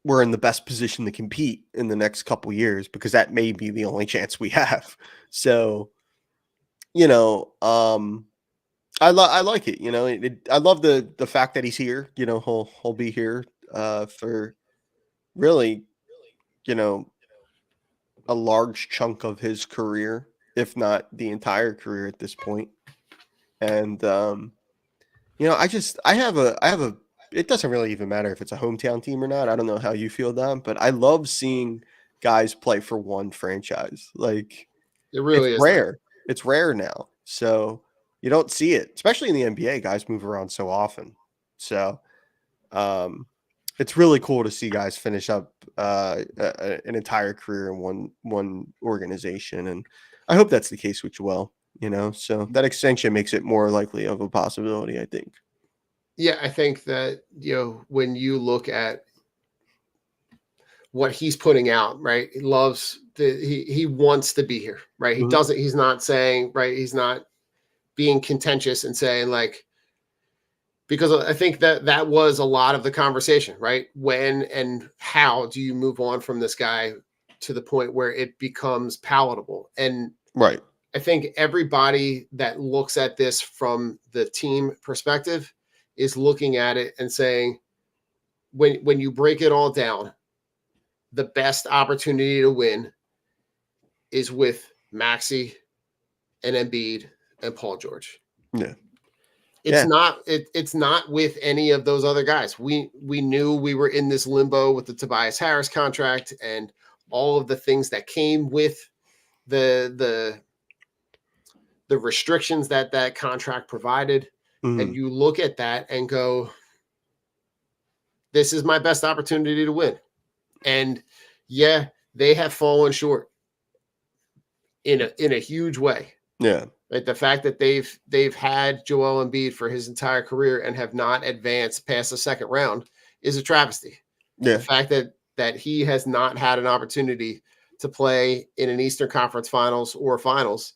we're in the best position to compete in the next couple years, because that may be the only chance we have. So, I like it. I love the fact that he's here. He'll be here for really, a large chunk of his career, if not the entire career at this point. And I have a. It doesn't really even matter if it's a hometown team or not. I don't know how you feel, Dom, but I love seeing guys play for one franchise. It really is rare. It's rare now. So you don't see it, especially in the NBA. Guys move around so often. So it's really cool to see guys finish up an entire career in one organization. And I hope that's the case with Joel, so that extension makes it more likely of a possibility, I think. Yeah, I think that, when you look at what he's putting out, right? He loves he wants to be here, right? Mm-hmm. He's not saying, right? He's not being contentious and saying because I think that was a lot of the conversation, right? When and how do you move on from this guy to the point where it becomes palatable? And right. I think everybody that looks at this from the team perspective is looking at it and saying, when you break it all down, the best opportunity to win is with Maxey and Embiid and Paul George. Yeah. It's Yeah. it's not with any of those other guys. We knew we were in this limbo with the Tobias Harris contract and all of the things that came with the restrictions that contract provided. And you look at that and go, this is my best opportunity to win. And yeah, they have fallen short in a huge way. Yeah. Right? The fact that they've had Joel Embiid for his entire career and have not advanced past the second round is a travesty. Yeah. The fact that he has not had an opportunity to play in an Eastern Conference Finals or Finals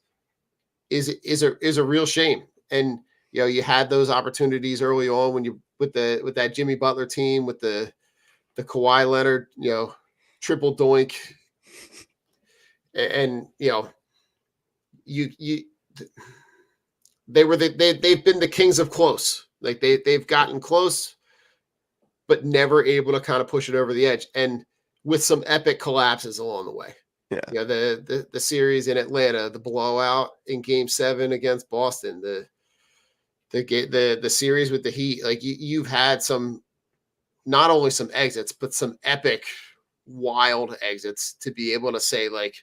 is a real shame. And you had those opportunities early on when you with that Jimmy Butler team with the Kawhi Leonard, triple doink, and they've been the kings of close. Like they've gotten close, but never able to kind of push it over the edge, and with some epic collapses along the way. Yeah. The series in Atlanta, the blowout in Game 7 against Boston, the series with the Heat. Like you've had some, not only some exits, but some epic, wild exits to be able to say, like,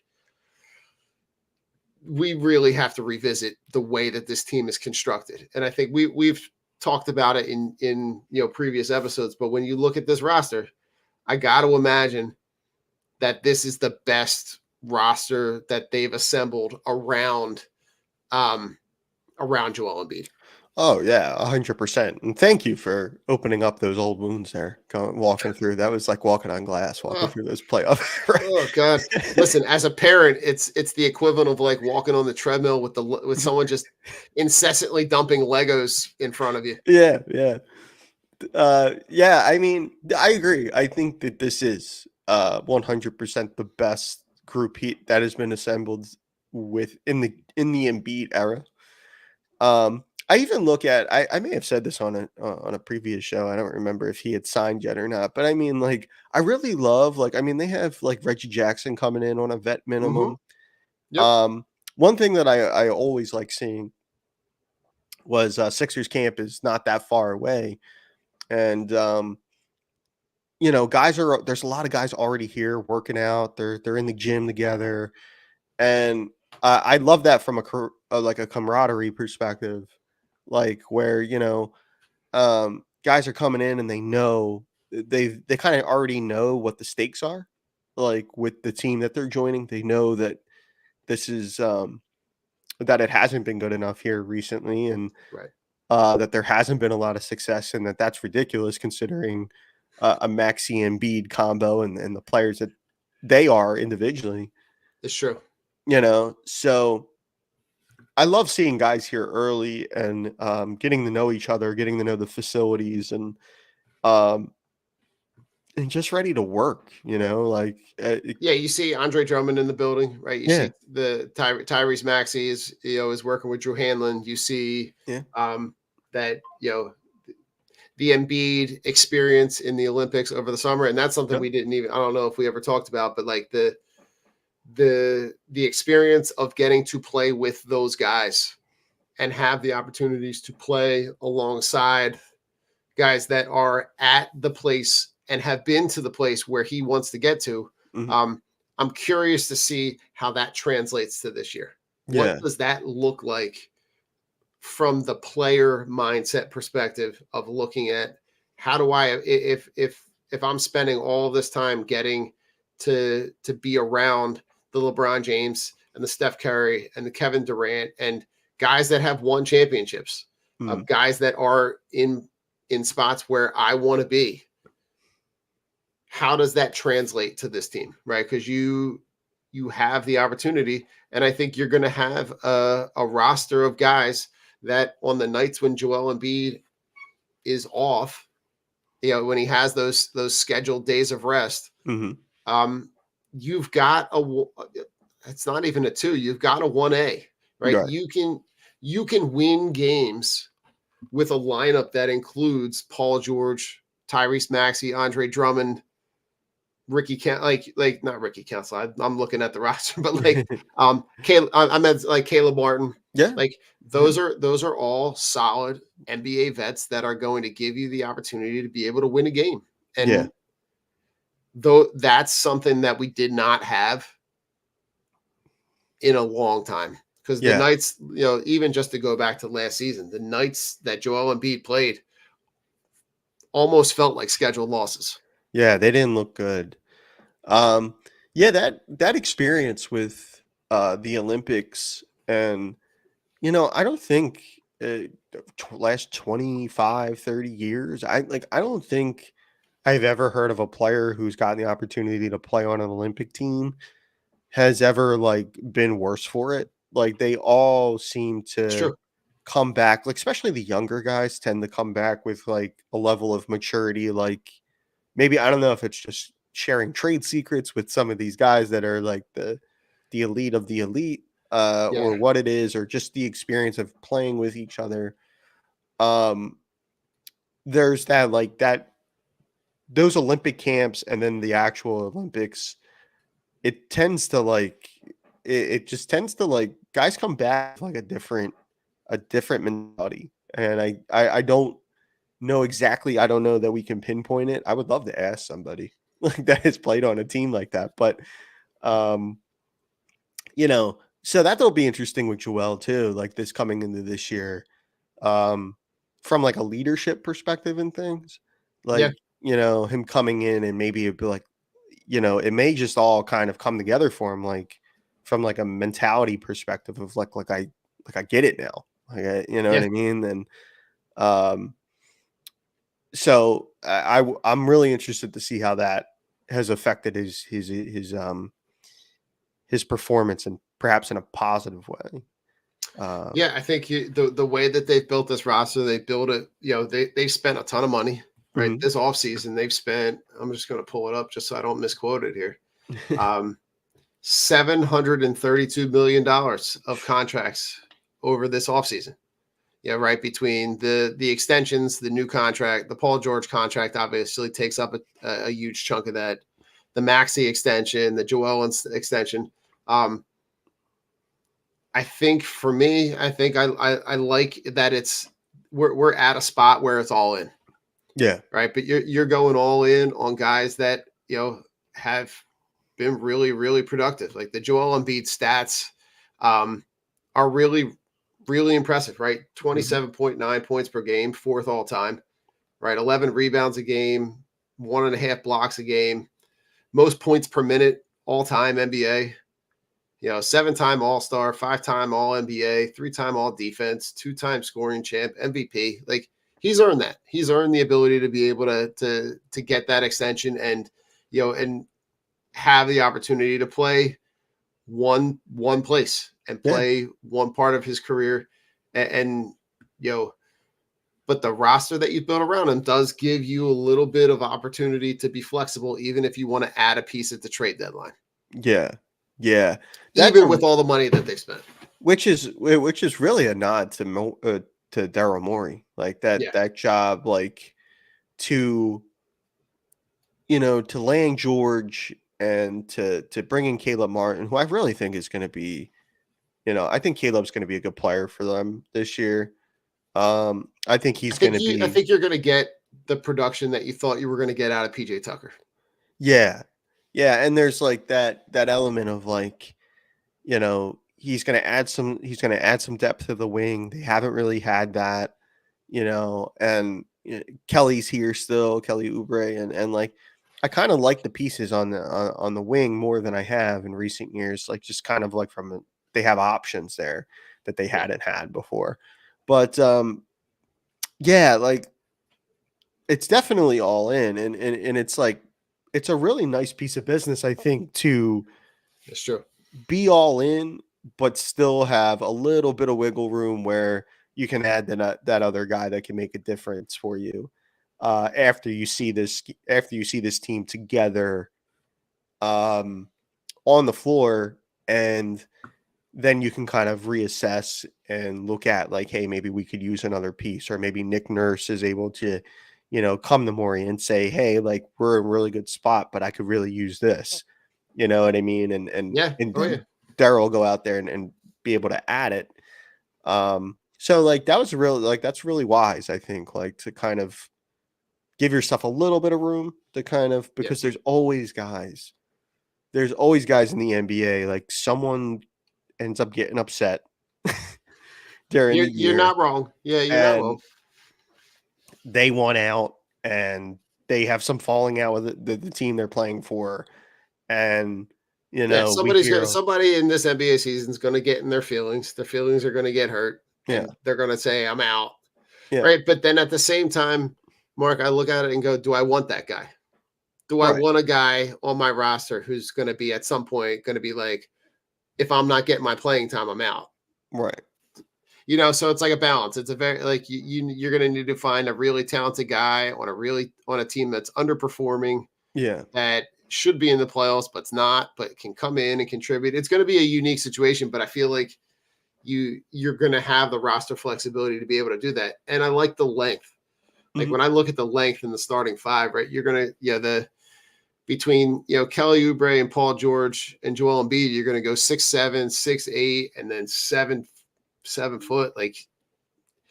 we really have to revisit the way that this team is constructed. And I think we've talked about it in previous episodes, but when you look at this roster, I got to imagine that this is the best roster that they've assembled around Joel Embiid. Oh yeah, 100%. And thank you for opening up those old wounds there, walking through. That was like walking on glass, walking through those playoffs. Oh God! Listen, as a parent, it's the equivalent of like walking on the treadmill with someone just incessantly dumping Legos in front of you. Yeah, yeah. I mean, I agree. I think that this is 100% the best group that has been assembled in the Embiid era. I even look at I may have said this on a previous show. I don't remember if he had signed yet or not, but I mean, like, I really love, like, I mean, they have like Reggie Jackson coming in on a vet minimum. Yep. One thing that I always like seeing was Sixers camp is not that far away, and there's a lot of guys already here working out. They're in the gym together, and I love that from a camaraderie perspective, like where guys are coming in and they know they kind of already know what the stakes are, like with the team that they're joining. They know that this is that it hasn't been good enough here recently, and Right. that there hasn't been a lot of success, and that's ridiculous considering a Maxey and Embiid combo and the players that they are individually. It's true. So I love seeing guys here early and getting to know each other, getting to know the facilities, and just ready to work. You see Andre Drummond in the building, right? You Yeah. see the Tyrese Maxey is working with Drew Hanlon. You see that the Embiid experience in the Olympics over the summer, and that's something we didn't even, I don't know if we ever talked about, but like the experience of getting to play with those guys and have the opportunities to play alongside guys that are at the place and have been to the place where he wants to get to. Mhm. I'm curious to see how that translates to this year. Yeah. What does that look like from the player mindset perspective of looking at how do I, if I'm spending all this time getting to be around the LeBron James and the Steph Curry and the Kevin Durant and guys that have won championships, guys that are in spots where I want to be. How does that translate to this team, right? Because you have the opportunity, and I think you're going to have a roster of guys that on the nights when Joel Embiid is off, when he has those scheduled days of rest, you've got it's not even a 2, you've got a 1A, right? You can win games with a lineup that includes Paul George, Tyrese Maxey, Andre Drummond, like not Ricky Council. I'm looking at the roster, but like Caleb, I meant like Caleb Martin. Yeah. Like Yeah. those are all solid NBA vets that are going to give you the opportunity to be able to win a game. Yeah. And though that's something that we did not have in a long time. Because the Yeah. nights, even just to go back to last season, the nights that Joel Embiid played almost felt like scheduled losses. Yeah, they didn't look good. Yeah, that experience with the Olympics, and I don't think last 25, 30 years, I don't think I've ever heard of a player who's gotten the opportunity to play on an Olympic team has ever like been worse for it. Like they all seem It's to true. come back, like especially the younger guys tend to come back with like a level of maturity, like maybe I don't know if it's just sharing trade secrets with some of these guys that are like the elite of the elite, Yeah. or what it is, or just the experience of playing with each other. Um, there's that like that those Olympic camps and then the actual Olympics, it tends to like it just tends to like guys come back with like a different mentality. And I don't know exactly. I don't know that we can pinpoint it. I would love to ask somebody like that has played on a team like that. But um, so that'll be interesting with Joel too, like this coming into this year. Um, from like a leadership perspective and things. Yeah. Like, him coming in and maybe it'd be like, it may just all kind of come together for him, like from like a mentality perspective of like I get it now. Like you know what Yeah. I mean? And um so I'm really interested to see how that has affected his performance and perhaps in a positive way. Yeah, I think the way that they've built this roster, they built it, they've spent a ton of money, right? Mhm. This offseason, they've spent, I'm just going to pull it up just so I don't misquote it here. Um, $732 million of contracts over this offseason. Yeah, right. Between the extensions, the new contract, the Paul George contract obviously takes up a huge chunk of that. The Maxi extension, the Joel extension. I think for me, I like that we're at a spot where it's all in, Yeah. right? But you're going all in on guys that have been really really productive. Like the Joel Embiid stats are really impressive, right? Mhm. 27.9 points per game, fourth all time, right? 11 rebounds a game, 1.5 blocks a game, most points per minute all time NBA. 7-time All-Star, 5-time All-NBA, 3-time All-Defense, 2-time scoring champ, MVP. Like he's earned that. He's earned the ability to be able to get that extension and and have the opportunity to play one place and Yeah. play one part of his career. And but the roster that you built around him does give you a little bit of opportunity to be flexible, even if you want to add a piece at the trade deadline, Yeah. Yeah. That's even a with all the money that they spent. which is really a nod to Daryl Morey, like Yeah. that job, like to to laying George and to bringing Caleb Martin, who I really think is going to be, I think Caleb's going to be a good player for them this year. I think he's going to I be, think you're going to get the production that you thought you were going to get out of PJ Tucker. yeah, yeah, and there's like that element of like, he's going to add some depth to the wing. They haven't really had that, and Kelly's here still, Kelly Oubre, and like I kind of like the pieces on the wing more than I have in recent years. Like just kind of like they have options there that they Yeah. hadn't had before. But yeah, like it's definitely all in, and it's like it's a really nice piece of business, I think, to That's true. be all in, but still have a little bit of wiggle room where you can add that other guy that can make a difference for you after you see this team together um, on the floor, and then you can kind of reassess and look at like, hey, maybe we could use another piece, or maybe Nick Nurse is able to, come to Maury and say, hey, like we're in a really good spot, but I could really use this. You know what I mean? And Yeah. and Oh yeah. then Daryl will go out there and be able to add it. So like that was really like that's really wise, I think, like to kind of give yourself a little bit of room to kind of Yeah. because there's always guys. There's always guys in the NBA, like someone ends up getting upset during the You're year not wrong. Yeah, you're not and wrong. they want out and they have some falling out with the team they're playing for. And, Yeah, we hear, somebody in this NBA season is gonna get in their feelings. Their feelings are gonna get hurt, yeah, and they're gonna say, "I'm out." yeah, Right? But then at the same time, Mark, I look at it and go, "Do I want that guy? Do I right, want a guy on my roster who's gonna be at some point gonna be like, if I'm not getting my playing time, I'm out." right, So it's like a balance. It's a very like you're gonna need to find a really talented guy on a team that's underperforming yeah, that should be in the playoffs, but's not, but can come in and contribute. It's going to be a unique situation, but I feel like you're going to have the roster flexibility to be able to do that. And I like the length. Like mhm, when I look at the length in the starting five, right? You're going to the between Kelly Oubre and Paul George and Joel Embiid, you're going to go 6'7", 6'8", and then 7 foot. Like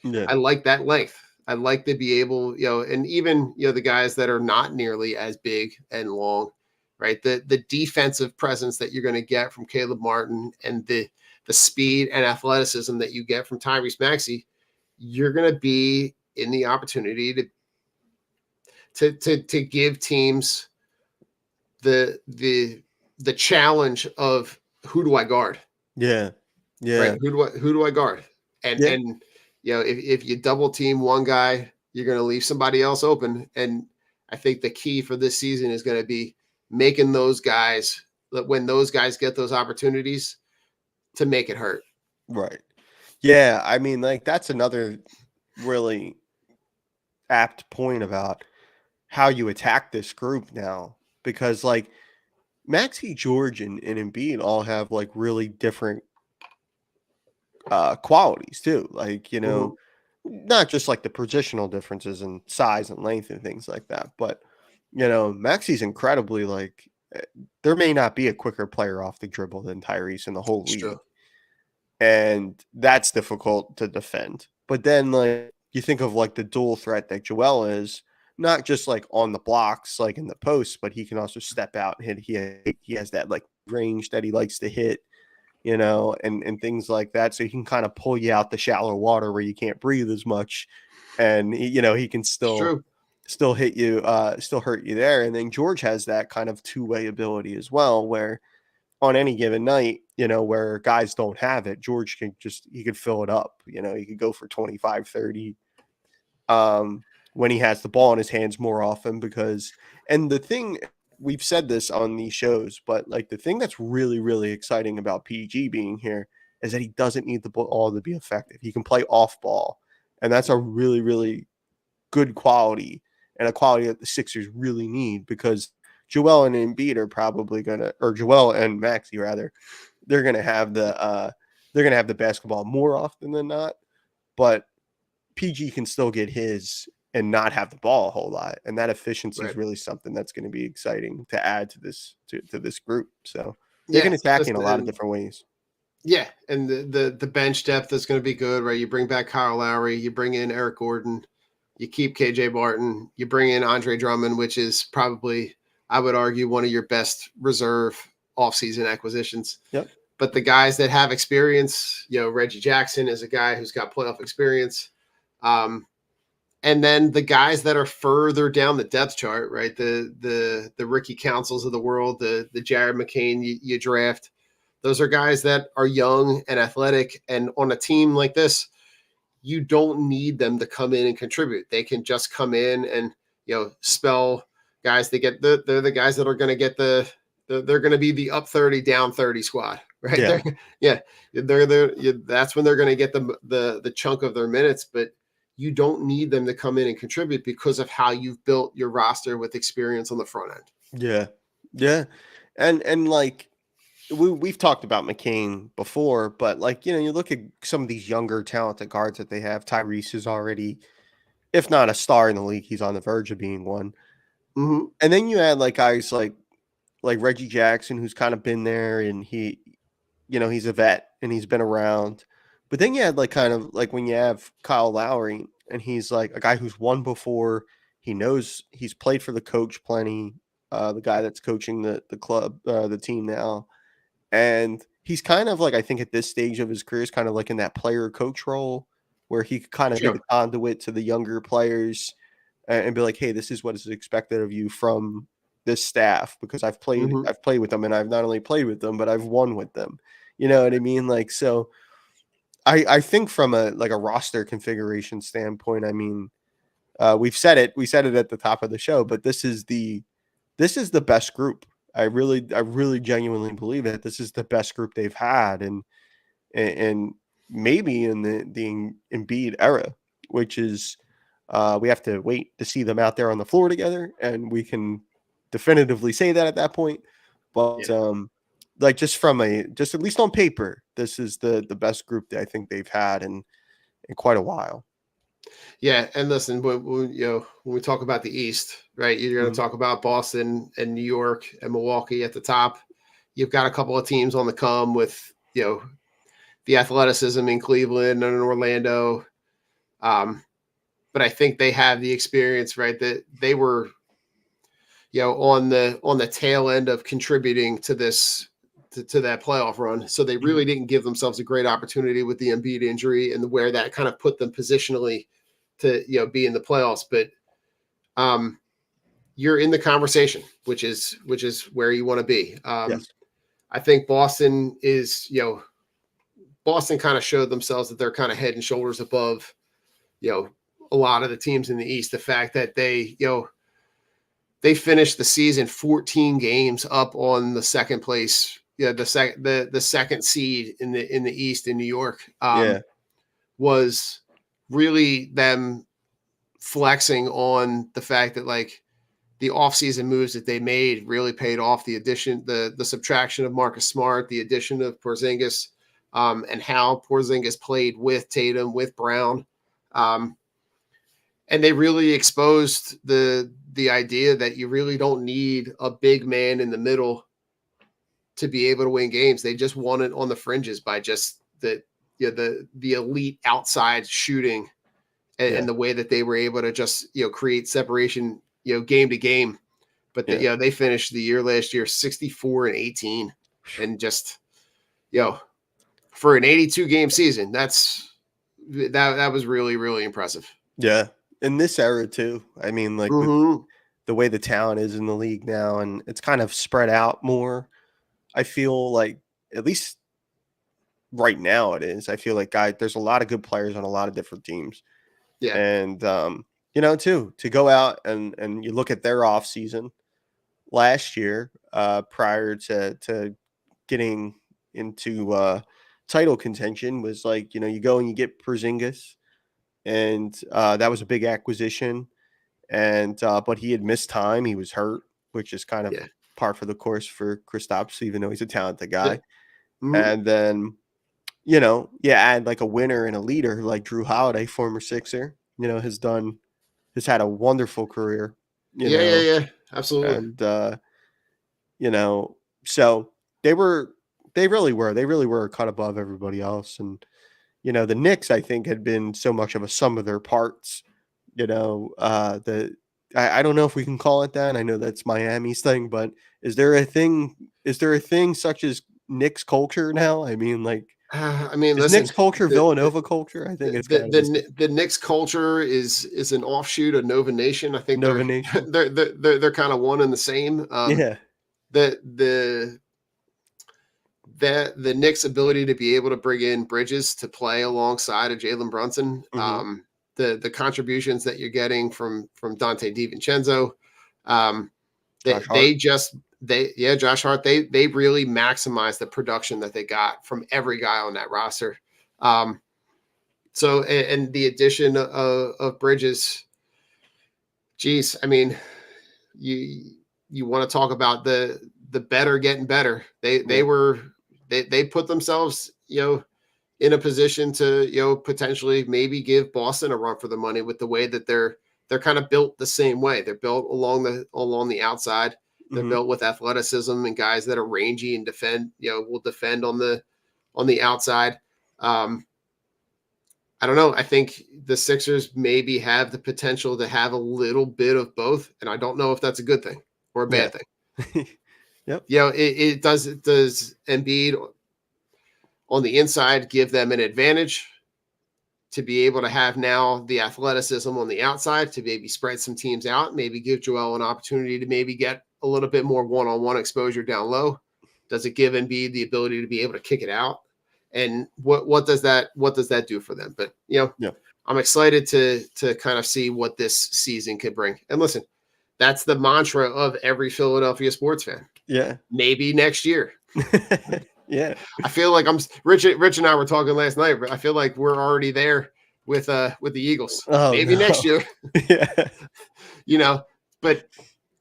yeah, I like that length. I like to be able, and even the guys that are not nearly as big and long, right? The defensive presence that you're going to get from Caleb Martin and the speed and athleticism that you get from Tyrese Maxey, you're going to be in the opportunity to give teams the challenge of who do I guard, yeah, right? yeah, Who do I guard? And yeah, and if you double team one guy, you're going to leave somebody else open. And I think the key for this season is going to be making those guys when those guys get those opportunities to make it hurt. right. Yeah, I mean, like that's another really apt point about how you attack this group now because like Maxey, George, and Embiid all have like really different qualities too. Like, Mhm. not just like the positional differences in size and length and things like that, but Maxey's incredibly like there may not be a quicker player off the dribble than Tyrese in the whole It's true. league. And that's difficult to defend. But then like you think of like the dual threat that Joel is, not just like on the blocks, like in the post, but he can also step out and hit. He has that like range that he likes to hit, and things like that. So he can kind of pull you out the shallow water where you can't breathe as much, and he can It's still true. still hit you, still hurt you there. And then George has that kind of two-way ability as well, where on any given night, where guys don't have it, George he could fill it up. He could go for 25, 30 when he has the ball in his hands more often and the thing we've said this on these shows, but like the thing that's really, really exciting about PG being here is that he doesn't need the ball to be effective. He can play off ball. And that's a really, really good quality and a quality that the Sixers really need because Joel and Embiid are probably or Joel and Maxey rather, they're gonna have the basketball more often than not. But PG can still get his and not have the ball a whole lot, and that efficiency is Right. really something that's going to be exciting to add to this group. So they can Yeah. attack in a lot of Listen, different ways. yeah, and the bench depth is going to be good, right? You bring back Kyle Lowry, you bring in Eric Gordon, you keep KJ Barton, you bring in Andre Drummond, which is probably, I would argue, one of your best reserve offseason acquisitions. Yep. But the guys that have experience, Reggie Jackson is a guy who's got playoff experience. And then the guys that are further down the depth chart, right? The Ricky Councils of the world, the Jared McCain you draft. Those are guys that are young and athletic. And on a team like this, you don't need them to come in and contribute. They can just come in and spell guys. They're the guys that are going to get they're going to be the up 30 down 30 squad, right? Yeah. That's when they're going to get the chunk of their minutes, but you don't need them to come in and contribute because of how you've built your roster with experience on the front end. Yeah. Yeah. And like we've talked about McCain before, but like, you look at some of these younger talented guards that they have. Tyrese is already if not a star in the league, he's on the verge of being one. Mm-hmm. And then you add like guys like Reggie Jackson, who's kind of been there, and he's a vet and he's been around. But then you had like kind of like when you have Kyle Lowry, and he's like a guy who's won before. He knows he's played for the coach plenty. The guy that's coaching the club, the team now, and he's kind of like I think at this stage of his career is kind of like in that player coach role where he could kind of be Sure. the conduit to the younger players and be like, hey, this is what is expected of you from this staff because I've played with them and I've not only played with them but I've won with them. You know what I mean? Like so I think from a roster configuration standpoint, I mean, we said it at the top of the show, but this is the best group. I really genuinely believe that this is the best group they've had and maybe in the Embiid era, which is we have to wait to see them out there on the floor together, and we can definitively say that at that point. But like just at least on paper, this is the best group that I think they've had in quite a while. Yeah, and listen, when we talk about the East, right? You're going to talk about Boston and New York and Milwaukee at the top. You've got a couple of teams on the come with the athleticism in Cleveland and in Orlando, but I think they have the experience, right? That they were, on the tail end of contributing to this to that playoff run, so they really didn't give themselves a great opportunity with the Embiid injury and where that kind of put them positionally to be in the playoffs, but you're in the conversation, which is where you want to be. Yes. I think Boston is Boston kind of showed themselves that they're kind of head and shoulders above a lot of the teams in the East. The fact that they finished the season 14 games up on the second place, the second seed in the East in New York, was really them flexing on the fact that like the offseason moves that they made really paid off. The subtraction of Marcus Smart, the addition of Porzingis, and how Porzingis played with Tatum, with Brown. And they really exposed the idea that you really don't need a big man in the middle to be able to win games. They just won it on the fringes by just the elite outside shooting and the way that they were able to just create separation game to game. But they finished the year last year 64-18, and just for an 82 game season, that was really, really impressive. Yeah, in this era too. I mean, like with the way the talent is in the league now, and it's kind of spread out more. I feel like at least right now it is. I feel like there's a lot of good players on a lot of different teams. Yeah. And too, to go out and you look at their off season last year, prior to getting into title contention was like, you go and you get Porzingis, and that was a big acquisition. And but he had missed time. He was hurt, which is kind of par for the course for Kristaps, even though he's a talented guy. And then, add like a winner and a leader like Drew Holiday, former Sixer, has had a wonderful career. Yeah, absolutely. And so they really were a cut above everybody else. And the Knicks, I think, had been so much of a sum of their parts. I don't know if we can call it that. I know that's Miami's thing, but is there a thing such as Knicks culture now? I mean, like, is listen, Knicks culture Villanova culture? I think it's the Knicks culture is an offshoot of Nova Nation. I think Nova Nation. They're kind of one and the same. The Knicks' ability to be able to bring in Bridges to play alongside of Jalen Brunson, the contributions that you're getting from Dante DiVincenzo, Josh Hart, they really maximized the production that they got from every guy on that roster. So and the addition of Bridges, geez, I mean, you want to talk about the better getting better. They put themselves, in a position to, potentially maybe give Boston a run for the money with the way that they're kind of built the same way. They're built along the outside. They're built with athleticism and guys that are rangy and will defend on the outside. I don't know. I think the Sixers maybe have the potential to have a little bit of both, and I don't know if that's a good thing or a bad thing. Yep. It does Embiid on the inside give them an advantage to be able to have now the athleticism on the outside to maybe spread some teams out, maybe give Joel an opportunity to maybe get a little bit more one-on-one exposure down low? Does it give Embiid the ability to be able to kick it out? And what does that do for them? But I'm excited to kind of see what this season could bring. And listen, that's the mantra of every Philadelphia sports fan. Yeah. Maybe next year. Yeah. I feel like Rich and I were talking last night, but I feel like we're already there with the Eagles. Maybe next year. Yeah. But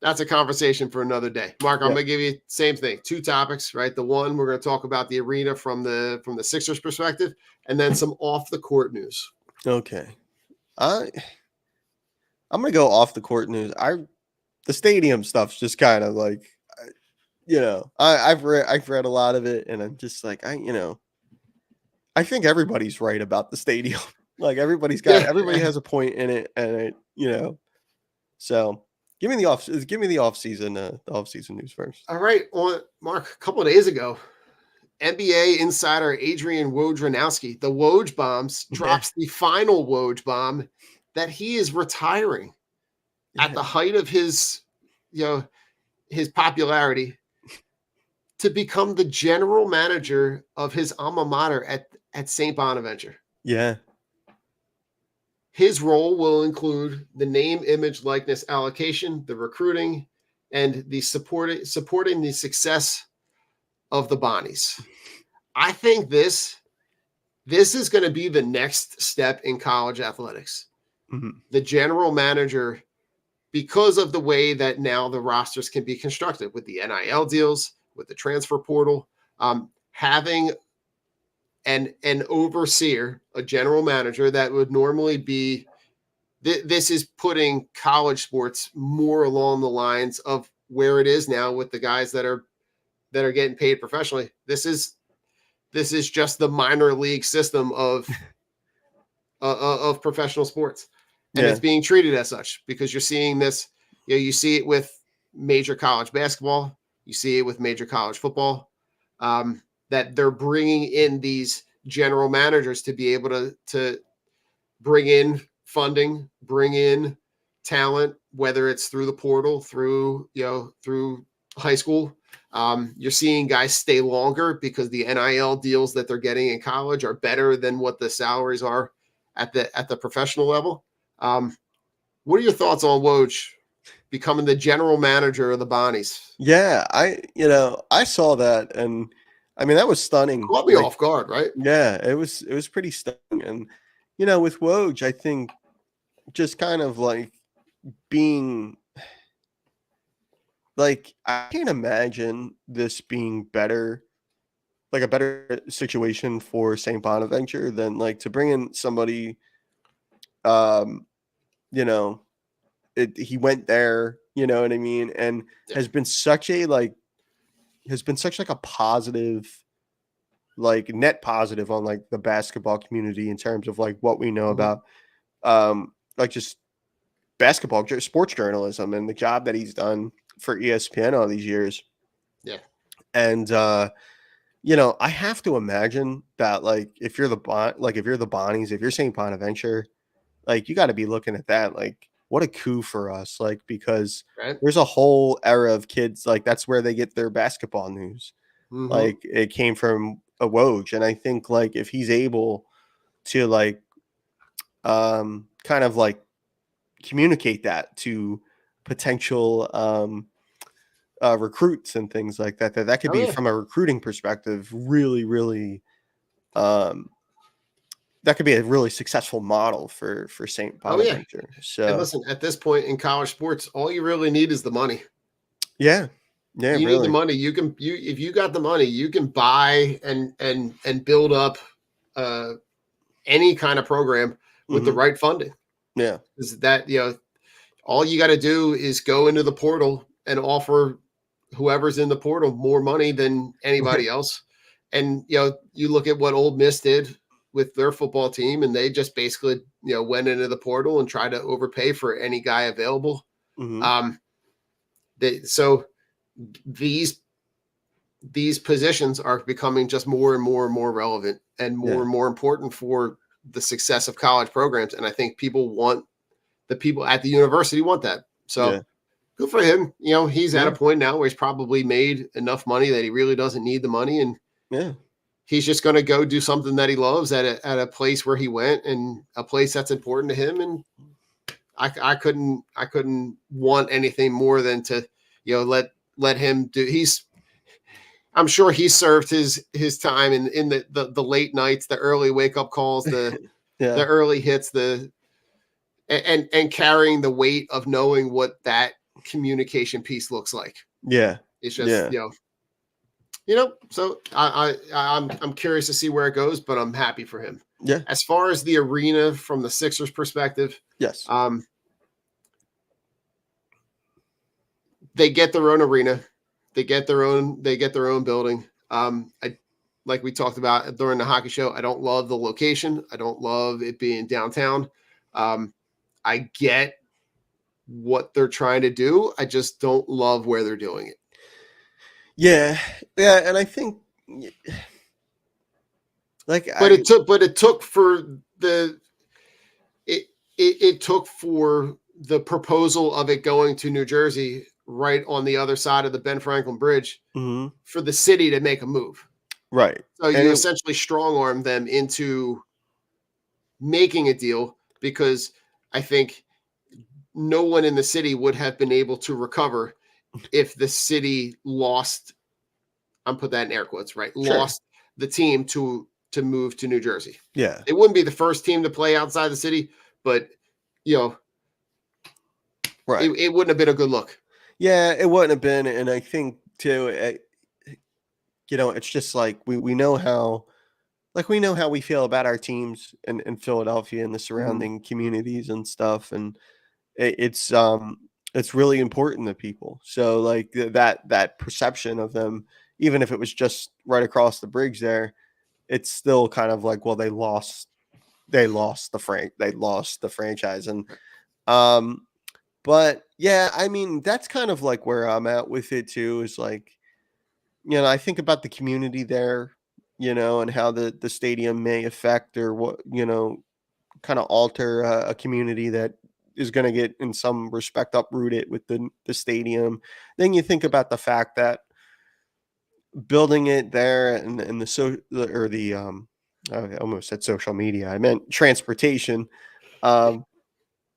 that's a conversation for another day. Mark, I'm going to give you the same thing. 2 topics, right? The one, we're going to talk about the arena from the Sixers perspective, and then some off the court news. Okay. I'm going to go off the court news. The stadium stuff's just kind of like, I've read a lot of it, and I'm just like, I think everybody's right about the stadium. Like everybody has a point in it, and so give me the off season news first. All right, Mark, a couple of days ago, NBA insider Adrian Wojnarowski, the Woj bombs, drops the final Woj bomb that he is retiring at the height of his popularity to become the general manager of his alma mater at St. Bonaventure. Yeah. His role will include the name, image, likeness allocation, the recruiting, and the supporting the success of the Bonnies. I think this is going to be the next step in college athletics. Mm-hmm. The general manager, because of the way that now the rosters can be constructed with the NIL deals, with the transfer portal, having an overseer, a general manager that would normally be, this is putting college sports more along the lines of where it is now with the guys that are getting paid professionally. This is just the minor league system of professional sports. And it's being treated as such because you're seeing this, you see it with major college basketball, you see it with major college football, that they're bringing in these general managers to be able to bring in funding, bring in talent, whether it's through the portal, through high school. You're seeing guys stay longer because the NIL deals that they're getting in college are better than what the salaries are at the professional level. What are your thoughts on Woj becoming the general manager of the Bonnies? Yeah, I saw that, and I mean that was stunning. Caught me off guard, right? Yeah, it was pretty stunning, and with Woj, I think just kind of like being like, I can't imagine this being better, like a better situation for St. Bonaventure than like to bring in somebody, he went there, you know what I mean? And has been such a positive, like net positive on like the basketball community in terms of like what we know about, like just basketball, sports journalism and the job that he's done for ESPN all these years. Yeah. And, I have to imagine that like, if you're the Bonnies, if you're St. Bonaventure, like you got to be looking at that, like what a coup for us. Like, because there's a whole era of kids, like that's where they get their basketball news. Mm-hmm. Like it came from a Woj. And I think like, if he's able to like, kind of like communicate that to potential, recruits and things like that could be from a recruiting perspective, really, really, that could be a really successful model for St. Bonaventure. So, and listen, at this point in college sports, all you really need is the money. Yeah. You need the money. If you got the money, you can buy and build up any kind of program with the Mhm. right funding. Yeah. Is that, all you got to do is go into the portal and offer whoever's in the portal more money than anybody else. And, you look at what Ole Miss did with their football team, and they just basically, went into the portal and tried to overpay for any guy available. Mhm. So these positions are becoming just more and more and more relevant and more Yeah. and more important for the success of college programs. And I think the people at the university want that. So Yeah. good for him. He's at a Yeah. point now where he's probably made enough money that he really doesn't need the money. And Yeah. he's just going to go do something that he loves at a place where he went and a place that's important to him. And I couldn't want anything more than to, let him do. I'm sure he served his time in the late nights, the early wake up calls, the Yeah. early hits, and carrying the weight of knowing what that communication piece looks like. Yeah. It's just, Yeah. So I'm curious to see where it goes, but I'm happy for him. Yeah. As far as the arena from the Sixers perspective, Yes. they get their own arena, they get their own building. Like we talked about during the hockey show, I don't love the location. I don't love it being downtown. I get what they're trying to do. I just don't love where they're doing it. Yeah. Yeah. And I think, like, But it took for the proposal of it going to New Jersey, right on the other side of the Ben Franklin Bridge, Mhm. for the city to make a move. Right. So And you essentially strong arm them into making a deal, because I think no one in the city would have been able to recover if the city lost. I'm put that in air quotes, right? Sure. Lost the team to move to New Jersey. Yeah. It wouldn't be the first team to play outside the city, but Right. it wouldn't have been a good look. Yeah, it wouldn't have been. And I think too, it's just like we know how, we feel about our teams in Philadelphia and the surrounding communities and stuff, and it's really important to people. So like that perception of them, even if it was just right across the bridge there, it's still kind of like, well, they lost the franchise. And um but yeah, I mean, that's kind of like where I'm at with it too, is like, I think about the community there, and how the stadium may affect, or what, kind of alter a community that is going to get in some respect uprooted with the stadium. Then you think about the fact that building it there, and I almost said social media, I meant transportation,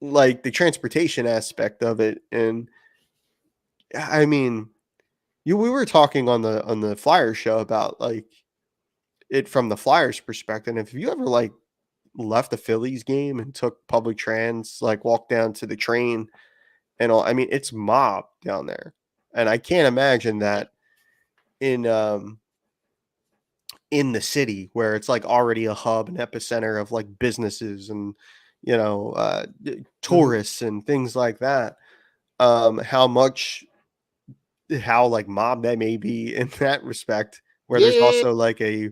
like the transportation aspect of it. And I mean, we were talking on the Flyers show about like it from the Flyers perspective. If you ever like left a Phillies game and took public trans, like walked down to the train and all, I mean, it's mob down there. And I can't imagine that in in the city, where it's like already a hub and epicenter of like businesses and, tourists and things like that. How like mob that may be in that respect, where there's Yeah. also like a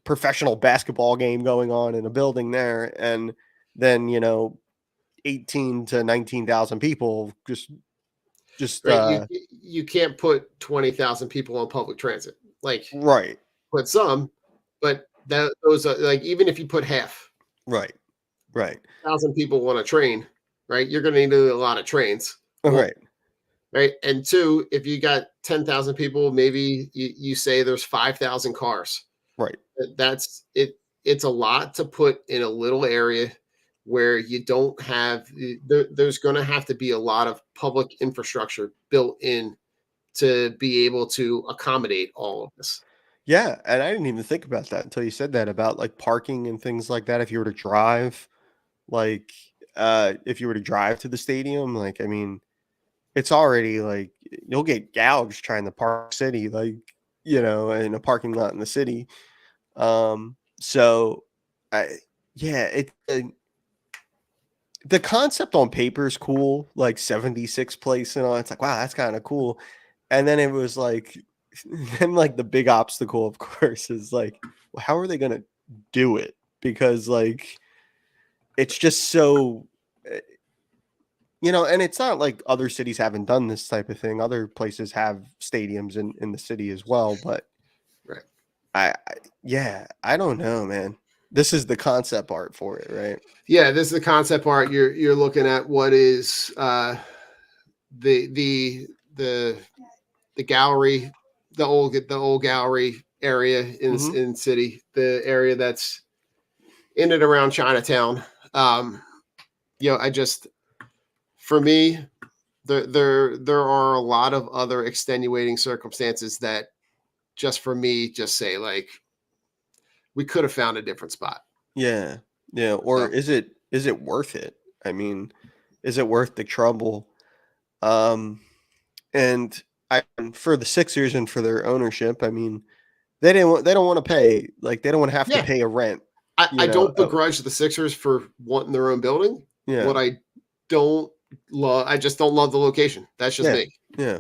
professional basketball game going on in a building there, and then 18 to 19,000 people just Right. You can't put 20,000 people on public transit. Like, right, put some, but those are like, even if you put half, right, right, 1,000 people on a train, right? You're going to need a lot of trains. Well, right, right. And two, if you got 10,000 people, maybe you say there's 5,000 cars. right. That's it. It's a lot to put in a little area where you don't have. There's going to have to be a lot of public infrastructure built in to be able to accommodate all of this. Yeah, and I didn't even think about that until you said that, about like parking and things like that. If you were to drive, like, if you were to drive to the stadium, like, I mean, it's already like you'll get gouged trying to park city, like, in a parking lot in the city. So, the concept on paper is cool, like 76 place and all. It's like, wow, that's kind of cool. And then it was like, then like the big obstacle, of course, is like, well, how are they going to do it? Because like, it's just so, and it's not like other cities haven't done this type of thing. Other places have stadiums in the city as well. But Right. I don't know, man. This is the concept art for it, right? Yeah, this is the concept art. You're looking at what is the gallery, the old gallery area in city, the area that's in and around Chinatown. For me, there are a lot of other extenuating circumstances that just for me just say like we could have found a different spot. Yeah. Yeah. Or is it worth it? I mean, is it worth the trouble? And for the Sixers and for their ownership, I mean, they don't want to pay, like they don't want to have to pay a rent. I don't begrudge the Sixers for wanting their own building. Yeah. What I just don't love the location. That's just me. Yeah.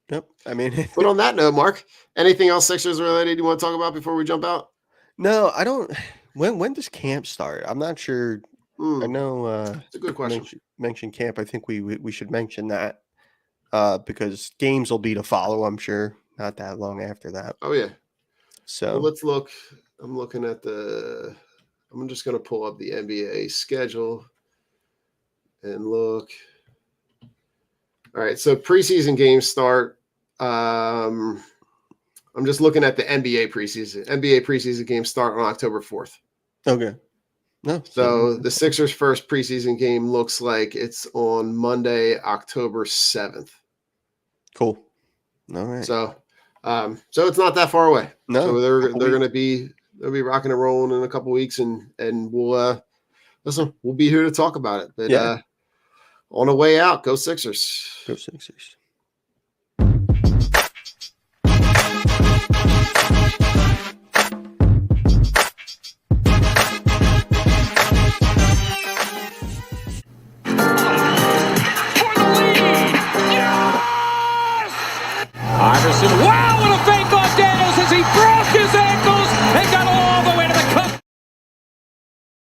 Yep. I mean, but on that note, Mark, anything else Sixers related you want to talk about before we jump out? No, I don't. When does camp start? I'm not sure. I know. It's a good question. Mention camp. I think we should mention that because games will be to follow. I'm sure not that long after that. Oh yeah. So well, let's look. I'm looking at I'm just going to pull up the NBA schedule and look. All right, so preseason games start. I'm just looking at the NBA preseason. NBA preseason games start on October 4th. Okay. No. So the Sixers' first preseason game looks like it's on Monday, October 7th. Cool. All right. So it's not that far away. No. So they're going to be rocking and rolling in a couple weeks, and we'll be here to talk about it. But on the way out, go Sixers. Go Sixers. Iverson, wow!